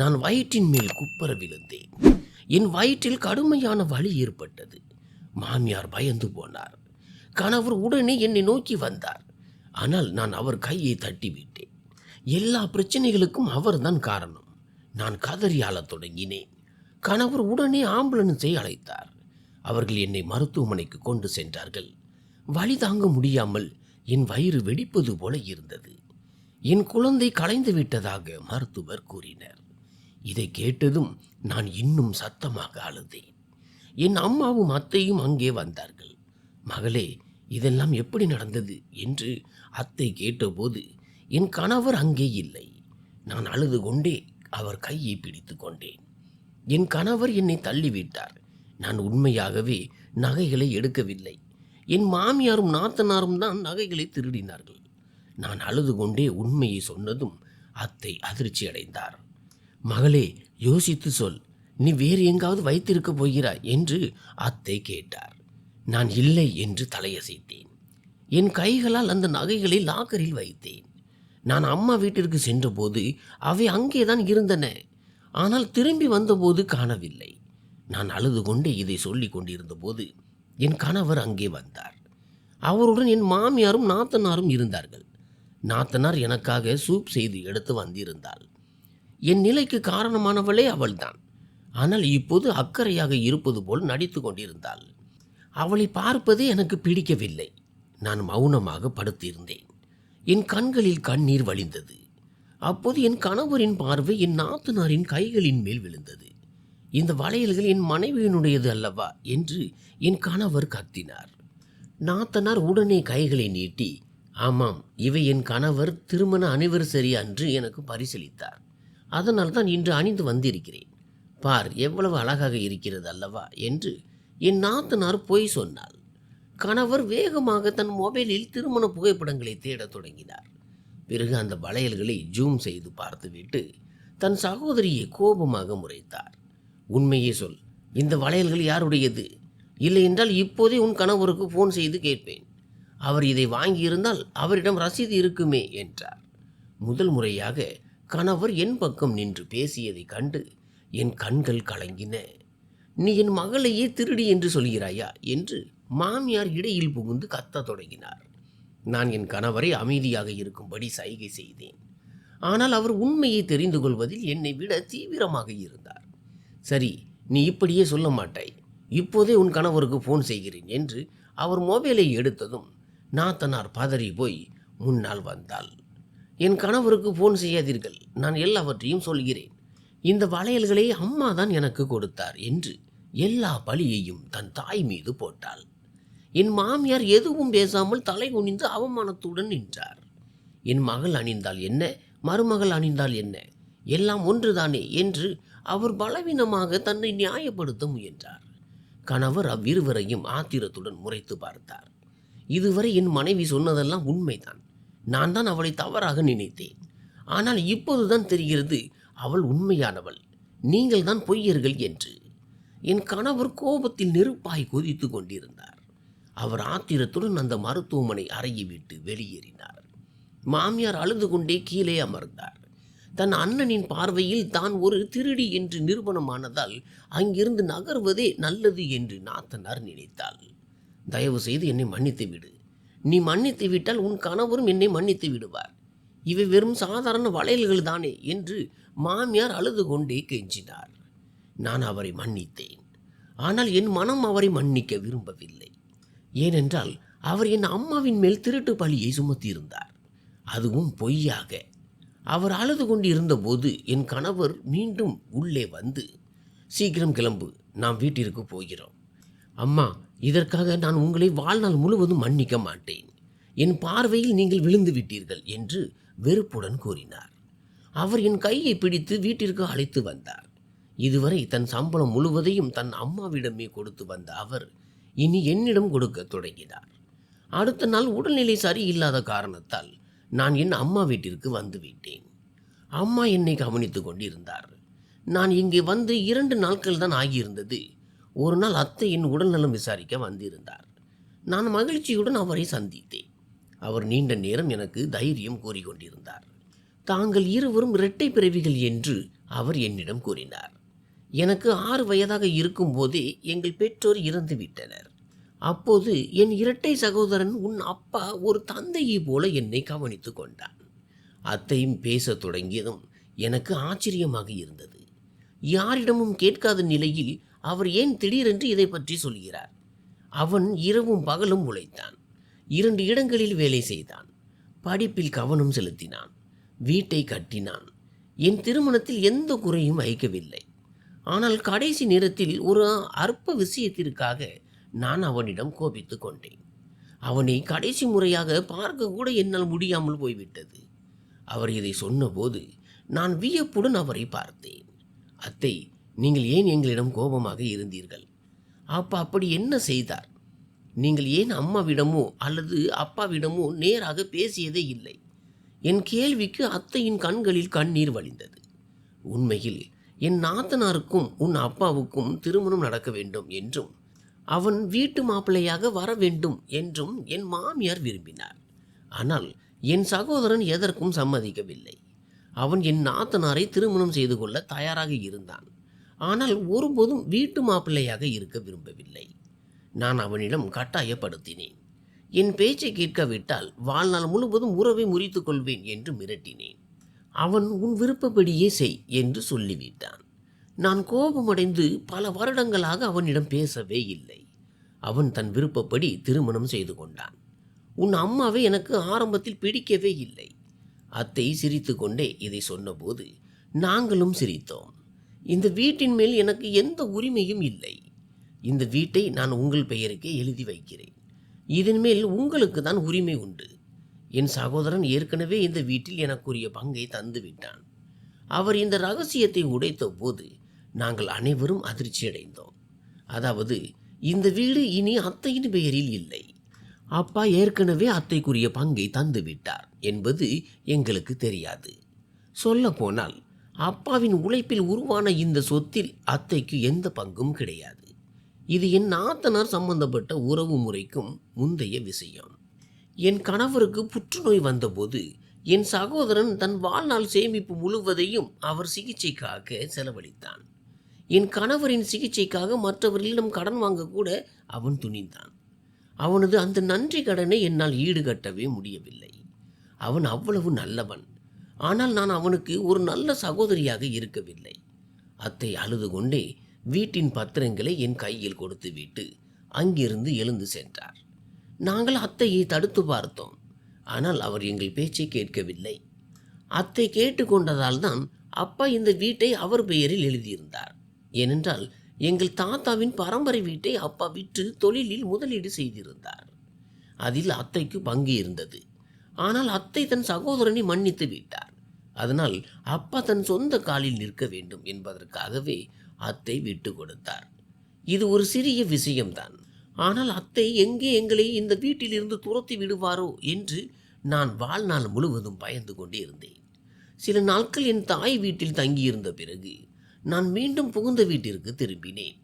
நான் வயிற்றின் மேல் குப்பர விழுந்தேன். என் வயிற்றில் கடுமையான வலி ஏற்பட்டது. மாமியார் பயந்து போனார். கணவர் உடனே என்னை நோக்கி வந்தார். ஆனால் நான் அவர் கையை தட்டிவிட்டேன். எல்லா பிரச்சனைகளுக்கும் அவர்தான் காரணம். நான் கதறி அழத் தொடங்கினேன். கணவர் உடனே ஆம்புலன்ஸை அழைத்தார். அவர்கள் என்னை மருத்துவமனைக்கு கொண்டு சென்றார்கள். வலி தாங்க முடியாமல் என் வயிறு வெடிப்பது போல இருந்தது. என் குழந்தை கலைந்து விட்டதாக மருத்துவர் கூறினர். இதை கேட்டதும் நான் இன்னும் சத்தமாக அழுதேன். என் அம்மாவும் அத்தையும் அங்கே வந்தார்கள். மகளே, இதெல்லாம் எப்படி நடந்தது என்று அத்தை கேட்டபோது என் கணவர் அங்கே இல்லை. நான் அழுது கொண்டே அவர் கையை பிடித்து கொண்டேன். என் கணவர் என்னை தள்ளிவிட்டார். நான் உண்மையாகவே நகைகளை எடுக்கவில்லை. என் மாமியாரும் நாத்தனாரும் தான் நகைகளை திருடினார்கள். நான் அழுது கொண்டே உண்மையை சொன்னதும் அத்தை அதிர்ச்சி அடைந்தார். மகளே, யோசித்து சொல், நீ வேறு எங்காவது வைத்திருக்க போகிறாய் என்று அத்தை கேட்டார். நான் இல்லை என்று தலையசைத்தேன். என் கைகளால் அந்த நகைகளை லாக்கரில் வைத்தேன். நான் அம்மா வீட்டிற்கு சென்றபோது அவை அங்கேதான் இருந்தன. ஆனால் திரும்பி வந்தபோது காணவில்லை. நான் அழுது கொண்டே இதை சொல்லி கொண்டிருந்த போது என் கணவர் அங்கே வந்தார். அவருடன் என் மாமியாரும் நாத்தனாரும் இருந்தார்கள். நாத்தனார் எனக்காக சூப் செய்து எடுத்து வந்திருந்தாள். என் நிலைக்கு காரணமானவளே அவள்தான். ஆனால் இப்போது அக்கறையாக இருப்பது போல் நடித்து கொண்டிருந்தாள். அவளை பார்ப்பதே எனக்கு பிடிக்கவில்லை. நான் மௌனமாக படுத்திருந்தேன். என் கண்களில் கண்ணீர் வழிந்தது. அப்போது என் கணவரின் பார்வை என் நாத்தனாரின் கைகளின் மேல் விழுந்தது. இந்த வளையல்கள் என் மனைவியினுடையது அல்லவா என்று என் கணவர் கத்தினார். நாத்தனார் உடனே கைகளை நீட்டி, ஆமாம், இவை என் கணவர் திருமண அனிவர்சரி அன்று எனக்கு பரிசளித்தார். அதனால் தான் இன்று அணிந்து வந்திருக்கிறேன். பார், எவ்வளவு அழகாக இருக்கிறது அல்லவா என்று என் நாத்தனார் பொய் சொன்னாள். கணவர் வேகமாக தன் மொபைலில் திருமண புகைப்படங்களை தேடத் தொடங்கினார். பிறகு அந்த வளையல்களை ஜூம் செய்து பார்த்துவிட்டு தன் சகோதரியை கோபமாக முறைத்தார். உண்மையே சொல், இந்த வளையல்கள் யாருடையது? இல்லை என்றால் இப்போதே உன் கணவருக்கு ஃபோன் செய்து கேட்பேன். அவர் இதை வாங்கியிருந்தால் அவரிடம் ரசீது இருக்குமே என்றார். முதல் முறையாக கணவர் என் பக்கம் நின்று பேசியதைக் கண்டு என் கண்கள் கலங்கின. நீ என் மகளையே திருடி என்று சொல்கிறாயா என்று மாமியார் இடையில் புகுந்து கத்தத் தொடங்கினார். நான் என் கணவரை அமைதியாக இருக்கும்படி சைகை செய்தேன். ஆனால் அவர் உண்மையை தெரிந்து கொள்வதில் என்னை விட தீவிரமாக இருந்தார். சரி, நீ இப்படியே சொல்ல மாட்டாய், இப்போதே உன் கணவருக்கு ஃபோன் செய்கிறேன் என்று அவர் மொபைலை எடுத்ததும் நாத்தனார் பதறி போய் முன்னால் வந்தாள். என் கணவருக்கு ஃபோன் செய்யாதீர்கள், நான் எல்லாவற்றையும் சொல்கிறேன். இந்த வளையல்களை அம்மா தான் எனக்கு கொடுத்தார் என்று எல்லா பழியையும் தன் தாய் மீது போட்டாள். என் மாமியார் எதுவும் பேசாமல் தலை குனிந்து அவமானத்துடன் நின்றார். என் மகள் அணிந்தால் என்ன, மருமகள் அணிந்தால் என்ன, எல்லாம் ஒன்றுதானே என்று அவர் பலவீனமாக தன்னை நியாயப்படுத்த முயன்றார். கணவர் அவ்விருவரையும் ஆத்திரத்துடன் முறைத்து பார்த்தார். இதுவரை என் மனைவி சொன்னதெல்லாம் உண்மைதான். நான் தான் அவளை தவறாக நினைத்தேன். ஆனால் இப்போதுதான் தெரிகிறது அவள் உண்மையானவள், நீங்கள் தான் பொய்யர்கள் என்று. என் கணவர் கோபத்தில் நெருப்பாய் கொதித்து கொண்டிருந்தார். அவர் ஆத்திரத்துடன் அந்த மருத்துவமனை அறையை விட்டு வெளியேறினார். மாமியார் அழுது கொண்டே கீழே அமர்ந்தார். தன் அண்ணனின் பார்வையில் தான் ஒரு திருடி என்று நிரூபணமானதால் அங்கிருந்து நகர்வதே நல்லது என்று நாத்தனார் நினைத்தாள். தயவு செய்து என்னை மன்னித்து விடு. நீ மன்னித்து விட்டால் உன் கணவரும் என்னை மன்னித்து விடுவார். இவை வெறும் சாதாரண வளையல்கள் தானே என்று மாமியார் அழுது கொண்டே கெஞ்சினார். நான் அவரை மன்னித்தேன். ஆனால் என் மனம் அவரை மன்னிக்க விரும்பவில்லை. ஏனென்றால் அவர் என் அம்மாவின் மேல் திருட்டு பழியை சுமத்தியிருந்தார், அதுவும் பொய்யாக. அவர் அழுது கொண்டு இருந்தபோது என் கணவர் மீண்டும் உள்ளே வந்து, சீக்கிரம் கிளம்பு, நாம் வீட்டிற்கு போகிறோம். அம்மா, இதற்காக நான் உங்களை வாழ்நாள் முழுவதும் மன்னிக்க மாட்டேன். என் பார்வையில் நீங்கள் விழுந்து விட்டீர்கள் என்று வெறுப்புடன் கூறினார். அவர் என் கையை பிடித்து வீட்டிற்கு அழைத்து வந்தார். இதுவரை தன் சம்பளம் முழுவதையும் தன் அம்மாவிடமே கொடுத்து வந்த அவர் இனி என்னிடம் கொடுக்க தொடங்கினார். அடுத்த நாள் உடல்நிலை சரியில்லாத காரணத்தால் நான் என் அம்மா வீட்டிற்கு வந்துவிட்டேன். அம்மா என்னை கவனித்து கொண்டிருந்தார். நான் இங்கே வந்து 2 நாட்கள் தான் ஆகியிருந்தது. ஒரு நாள் அத்தை என் உடல்நலம் விசாரிக்க வந்திருந்தார். நான் மகிழ்ச்சியுடன் அவரை சந்தித்தேன். அவர் நீண்ட நேரம் எனக்கு தைரியம் கூறிக்கொண்டிருந்தார். தாங்கள் இருவரும் இரட்டை பிறவிகள் என்று அவர் என்னிடம் கூறினார். எனக்கு 6 வயதாக இருக்கும்போதே எங்கள் பெற்றோர் இறந்து விட்டனர். அப்போது என் இரட்டை சகோதரன் உன் அப்பா ஒரு தந்தையை போல என்னை கவனித்து கொண்டான். அத்தையும் பேசத் தொடங்கியதும் எனக்கு ஆச்சரியமாக இருந்தது. யாரிடமும் கேட்காத நிலையில் அவர் ஏன் திடீரென்று இதை பற்றி சொல்கிறார்? அவன் இரவும் பகலும் உழைத்தான். 2 இடங்களில் வேலை செய்தான். படிப்பில் கவனம் செலுத்தினான். வீட்டை கட்டினான். என் திருமணத்தில் எந்த குறையும் வைக்கவில்லை. ஆனால் கடைசி நேரத்தில் ஒரு அற்ப விஷயத்திற்காக நான் அவனிடம் கோபித்து கொண்டேன். அவனை கடைசி முறையாக பார்க்க கூட என்னால் முடியாமல் போய்விட்டது. அவர் இதை சொன்னபோது நான் வியப்புடன் அவரை பார்த்தேன். அத்தை, நீங்கள் ஏன் எங்களிடம் கோபமாக இருந்தீர்கள்? அப்பா அப்படி என்ன செய்தார்? நீங்கள் ஏன் அம்மாவிடமோ அல்லது அப்பாவிடமோ நேராக பேசியதே இல்லை? என் கேள்விக்கு அத்தையின் கண்களில் கண்ணீர் வழிந்தது. உண்மையில் என் நாத்தனாருக்கும் உன் அப்பாவுக்கும் திருமணம் நடக்க வேண்டும் என்றும் அவன் வீட்டு மாப்பிள்ளையாக வர வேண்டும் என்றும் என் மாமியார் விரும்பினார். ஆனால் என் சகோதரன் எதற்கும் சம்மதிக்கவில்லை. அவன் என் நாத்தனாரை திருமணம் செய்து கொள்ள தயாராக இருந்தான். ஆனால் ஒருபோதும் வீட்டு மாப்பிள்ளையாக இருக்க விரும்பவில்லை. நான் அவனிடம் கட்டாயப்படுத்தினேன். என் பேச்சை கேட்காவிட்டால் வாழ்நாள் முழுவதும் உறவை முறித்து கொள்வேன் என்று மிரட்டினேன். அவன் உன் விருப்பப்படியே செய் என்று சொல்லிவிட்டான். நான் கோபமடைந்து பல வருடங்களாக அவனிடம் பேசவே இல்லை. அவன் தன் விருப்பப்படி திருமணம் செய்து கொண்டான். உன் அம்மாவை எனக்கு ஆரம்பத்தில் பிடிக்கவே இல்லை. அத்தை சிரித்து கொண்டே இதை சொன்னபோது நாங்களும் சிரித்தோம். இந்த வீட்டின் மேல் எனக்கு எந்த உரிமையும் இல்லை. இந்த வீட்டை நான் உங்கள் பெயருக்கே எழுதி வைக்கிறேன். இதன் மேல் உங்களுக்கு தான் உரிமை உண்டு. என் சகோதரன் ஏற்கனவே இந்த வீட்டில் எனக்குரிய பங்கை தந்து விட்டான். அவர் இந்த ரகசியத்தை உடைத்த போது நாங்கள் அனைவரும் அதிர்ச்சியடைந்தோம். அதாவது, இந்த வீடு இனி அத்தையின் பெயரில் இல்லை. அப்பா ஏற்கனவே அத்தைக்குரிய பங்கை தந்து விட்டார் என்பது எங்களுக்கு தெரியாது. சொல்லப்போனால் அப்பாவின் உழைப்பில் உருவான இந்த சொத்தில் அத்தைக்கு எந்த பங்கும் கிடையாது. இது என் நாத்தனார் சம்பந்தப்பட்ட உறவு முறைக்கும் முந்தைய விஷயம். என் கணவருக்கு புற்றுநோய் வந்தபோது என் சகோதரன் தன் வாழ்நாள் சேமிப்பு முழுவதையும் அவர் சிகிச்சைக்காக செலவழித்தான். என் கணவரின் சிகிச்சைக்காக மற்றவர்களிடம் கடன் வாங்கக்கூட அவன் துணிந்தான். அவனது அந்த நன்றி கடனை என்னால் ஈடுகட்டவே முடியவில்லை. அவன் அவ்வளவு நல்லவன். ஆனால் நான் அவனுக்கு ஒரு நல்ல சகோதரியாக இருக்கவில்லை. அத்தை அழுது கொண்டே வீட்டின் பத்திரங்களை என் கையில் கொடுத்துவிட்டு அங்கிருந்து எழுந்து சென்றார். நாங்கள் அத்தையை தடுத்து பார்த்தோம். ஆனால் அவர் எங்கள் பேச்சை கேட்கவில்லை. அத்தை கேட்டுக்கொண்டதால் தான் அப்பா இந்த வீட்டை அவர் பெயரில் எழுதியிருந்தார். ஏனென்றால் எங்கள் தாத்தாவின் பரம்பரை வீட்டை அப்பா விற்று தொழிலில் முதலீடு செய்திருந்தார். அதில் அத்தைக்கு பங்கு இருந்தது. ஆனால் அத்தை தன் சகோதரனை மன்னித்து விட்டார். அதனால் அப்பா தன் சொந்த காலில் நிற்க வேண்டும் என்பதற்காகவே அத்தை விட்டு கொடுத்தார். இது ஒரு சிறிய விஷயம்தான். ஆனால் அத்தை எங்கே எங்களை இந்த வீட்டிலிருந்து துரத்தி விடுவாரோ என்று நான் வாழ்நாள் முழுவதும் பயந்து கொண்டே இருந்தேன். சில நாட்கள் என் தாய் வீட்டில் தங்கியிருந்த பிறகு நான் மீண்டும் புகுந்த வீட்டிற்கு திரும்பினேன்.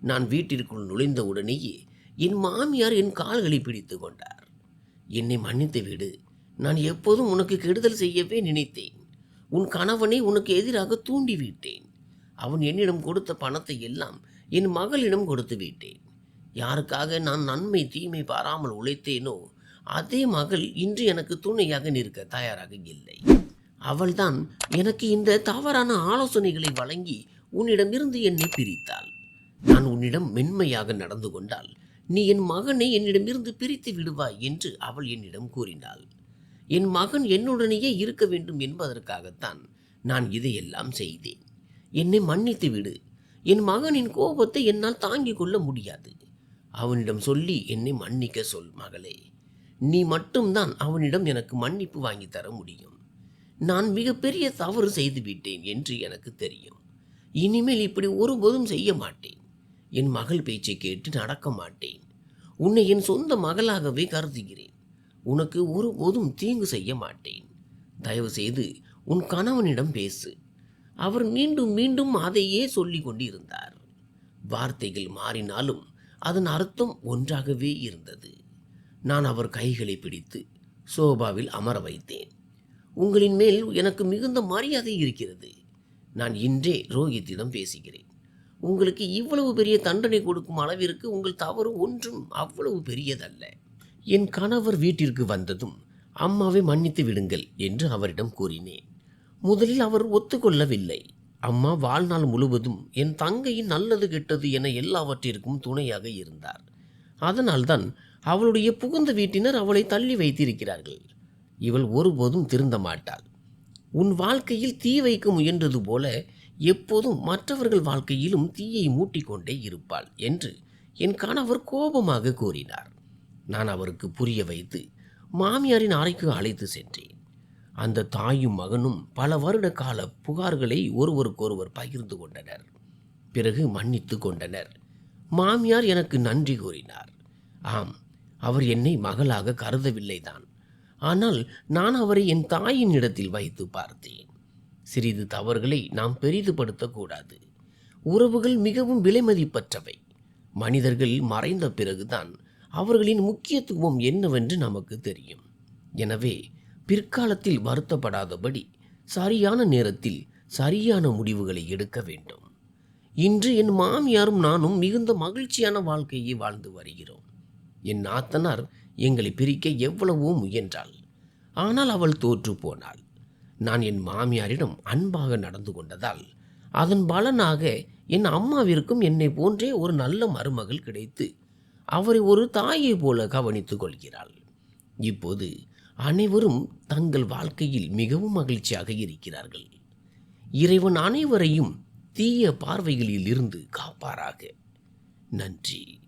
நான் வீட்டிற்குள் நுழைந்த உடனேயே என் மாமியார் என் கால்களை பிடித்து கொண்டார். என்னை மன்னித்து விடு. நான் எப்போதும் உனக்கு கெடுதல் செய்யவே நினைத்தேன். உன் கணவனை உனக்கு எதிராக தூண்டிவிட்டேன். அவன் என்னிடம் கொடுத்த பணத்தை எல்லாம் என் மகளிடம் கொடுத்து விட்டேன். யாருக்காக நான் நன்மை தீமை பாராமல் உழைத்தேனோ அதே மகள் இன்று எனக்கு துணையாக நிற்க தயாராக இல்லை. அவள்தான் எனக்கு இந்த தவறான ஆலோசனைகளை வழங்கி உன்னிடமிருந்து என்னை பிரித்தாள். நான் உன்னிடம் மென்மையாக நடந்து கொண்டால் நீ என் மகனை என்னிடமிருந்து பிரித்து விடுவாய் என்று அவள் என்னிடம் கூறினாள். என் மகன் என்னுடனேயே இருக்க வேண்டும் என்பதற்காகத்தான் நான் இதையெல்லாம் செய்தேன். என்னை மன்னித்து விடு. என் மகனின் கோபத்தை என்னால் தாங்கிக் கொள்ள முடியாது. அவனிடம் சொல்லி என்னை மன்னிக்க சொல் மகளே. நீ மட்டும்தான் அவனிடம் எனக்கு மன்னிப்பு வாங்கி தர முடியும். நான் மிகப்பெரிய தவறு செய்துவிட்டேன் என்று எனக்கு தெரியும். இனிமேல் இப்படி ஒருபோதும் செய்ய மாட்டேன். என் மகள் பேச்சை கேட்டு நடக்க மாட்டேன். உன்னை என் சொந்த மகளாகவே கருதுகிறேன். உனக்கு ஒருபோதும் தீங்கு செய்ய மாட்டேன். தயவு செய்து உன் கணவனிடம் பேசு. அவர் மீண்டும் மீண்டும் அதையே சொல்லிக் கொண்டிருந்தார். வார்த்தைகள் மாறினாலும் அதன் அர்த்தம் ஒன்றாகவே இருந்தது. நான் அவர் கைகளை பிடித்து சோபாவில் அமர வைத்தேன். உங்களின் மேல் எனக்கு மிகுந்த மரியாதை இருக்கிறது. நான் இன்றே ரோஹித்திடம் பேசுகிறேன். உங்களுக்கு இவ்வளவு பெரிய தண்டனை கொடுக்கும் அளவிற்கு உங்கள் தவறு ஒன்றும் அவ்வளவு பெரியதல்ல. என் கணவர் வீட்டிற்கு வந்ததும் அம்மாவை மன்னித்து விடுங்கள் என்று அவரிடம் கூறினேன். முதலில் அவர் ஒத்துக்கொள்ளவில்லை. அம்மா வாழ்நாள் முழுவதும் என் தங்கையின் நல்லது கெட்டது என எல்லாவற்றிற்கும் துணையாக இருந்தார். அதனால்தான் அவளுடைய புகுந்த வீட்டினர் அவளை தள்ளி வைத்திருக்கிறார்கள். இவள் ஒருபோதும் திருந்த மாட்டாள். உன் வாழ்க்கையில் தீ வைக்க முயன்றது போல எப்போதும் மற்றவர்கள் வாழ்க்கையிலும் தீயை மூட்டிக்கொண்டே இருப்பாள் என்று என் கணவர் கோபமாக கூறினார். நான் அவருக்கு புரிய வைத்து மாமியாரின் அறைக்கு அழைத்து சென்றேன். அந்த தாயும் மகனும் பல வருட கால புகார்களை ஒருவருக்கொருவர் பகிர்ந்து கொண்டனர். பிறகு மன்னித்து கொண்டனர். மாமியார் எனக்கு நன்றி கூறினார். ஆம், அவர் என்னை மகளாக கருதவில்லைதான். ஆனால் நான் அவரை என் தாயின் இடத்தில் வைத்து பார்த்தேன். சிறிது தவறுகளை நாம் பெரிதுபடுத்தக்கூடாது. உறவுகள் மிகவும் விலைமதிப்பற்றவை. மனிதர்கள் மறைந்த பிறகுதான் அவர்களின் முக்கியத்துவம் என்னவென்று நமக்கு தெரியும். எனவே பிற்காலத்தில் வருத்தப்படாதபடி சரியான நேரத்தில் சரியான முடிவுகளை எடுக்க வேண்டும். இன்று என் மாமியாரும் நானும் மிகுந்த மகிழ்ச்சியான வாழ்க்கையை வாழ்ந்து வருகிறோம். என் நாத்தனார் எங்களை பிரிக்க எவ்வளவோ முயன்றாள். ஆனால் அவள் தோற்று போனாள். நான் என் மாமியாரிடம் அன்பாக நடந்து கொண்டதால் அதன் பலனாக என் அம்மாவிற்கும் என்னை போன்றே ஒரு நல்ல மருமகள் கிடைத்து அவரை ஒரு தாயை போல கவனித்துக் கொள்கிறாள். இப்போது அனைவரும் தங்கள் வாழ்க்கையில் மிகவும் மகிழ்ச்சியாக இருக்கிறார்கள். இறைவன் அனைவரையும் தீய பார்வைகளில் இருந்து காப்பாராக. நன்றி.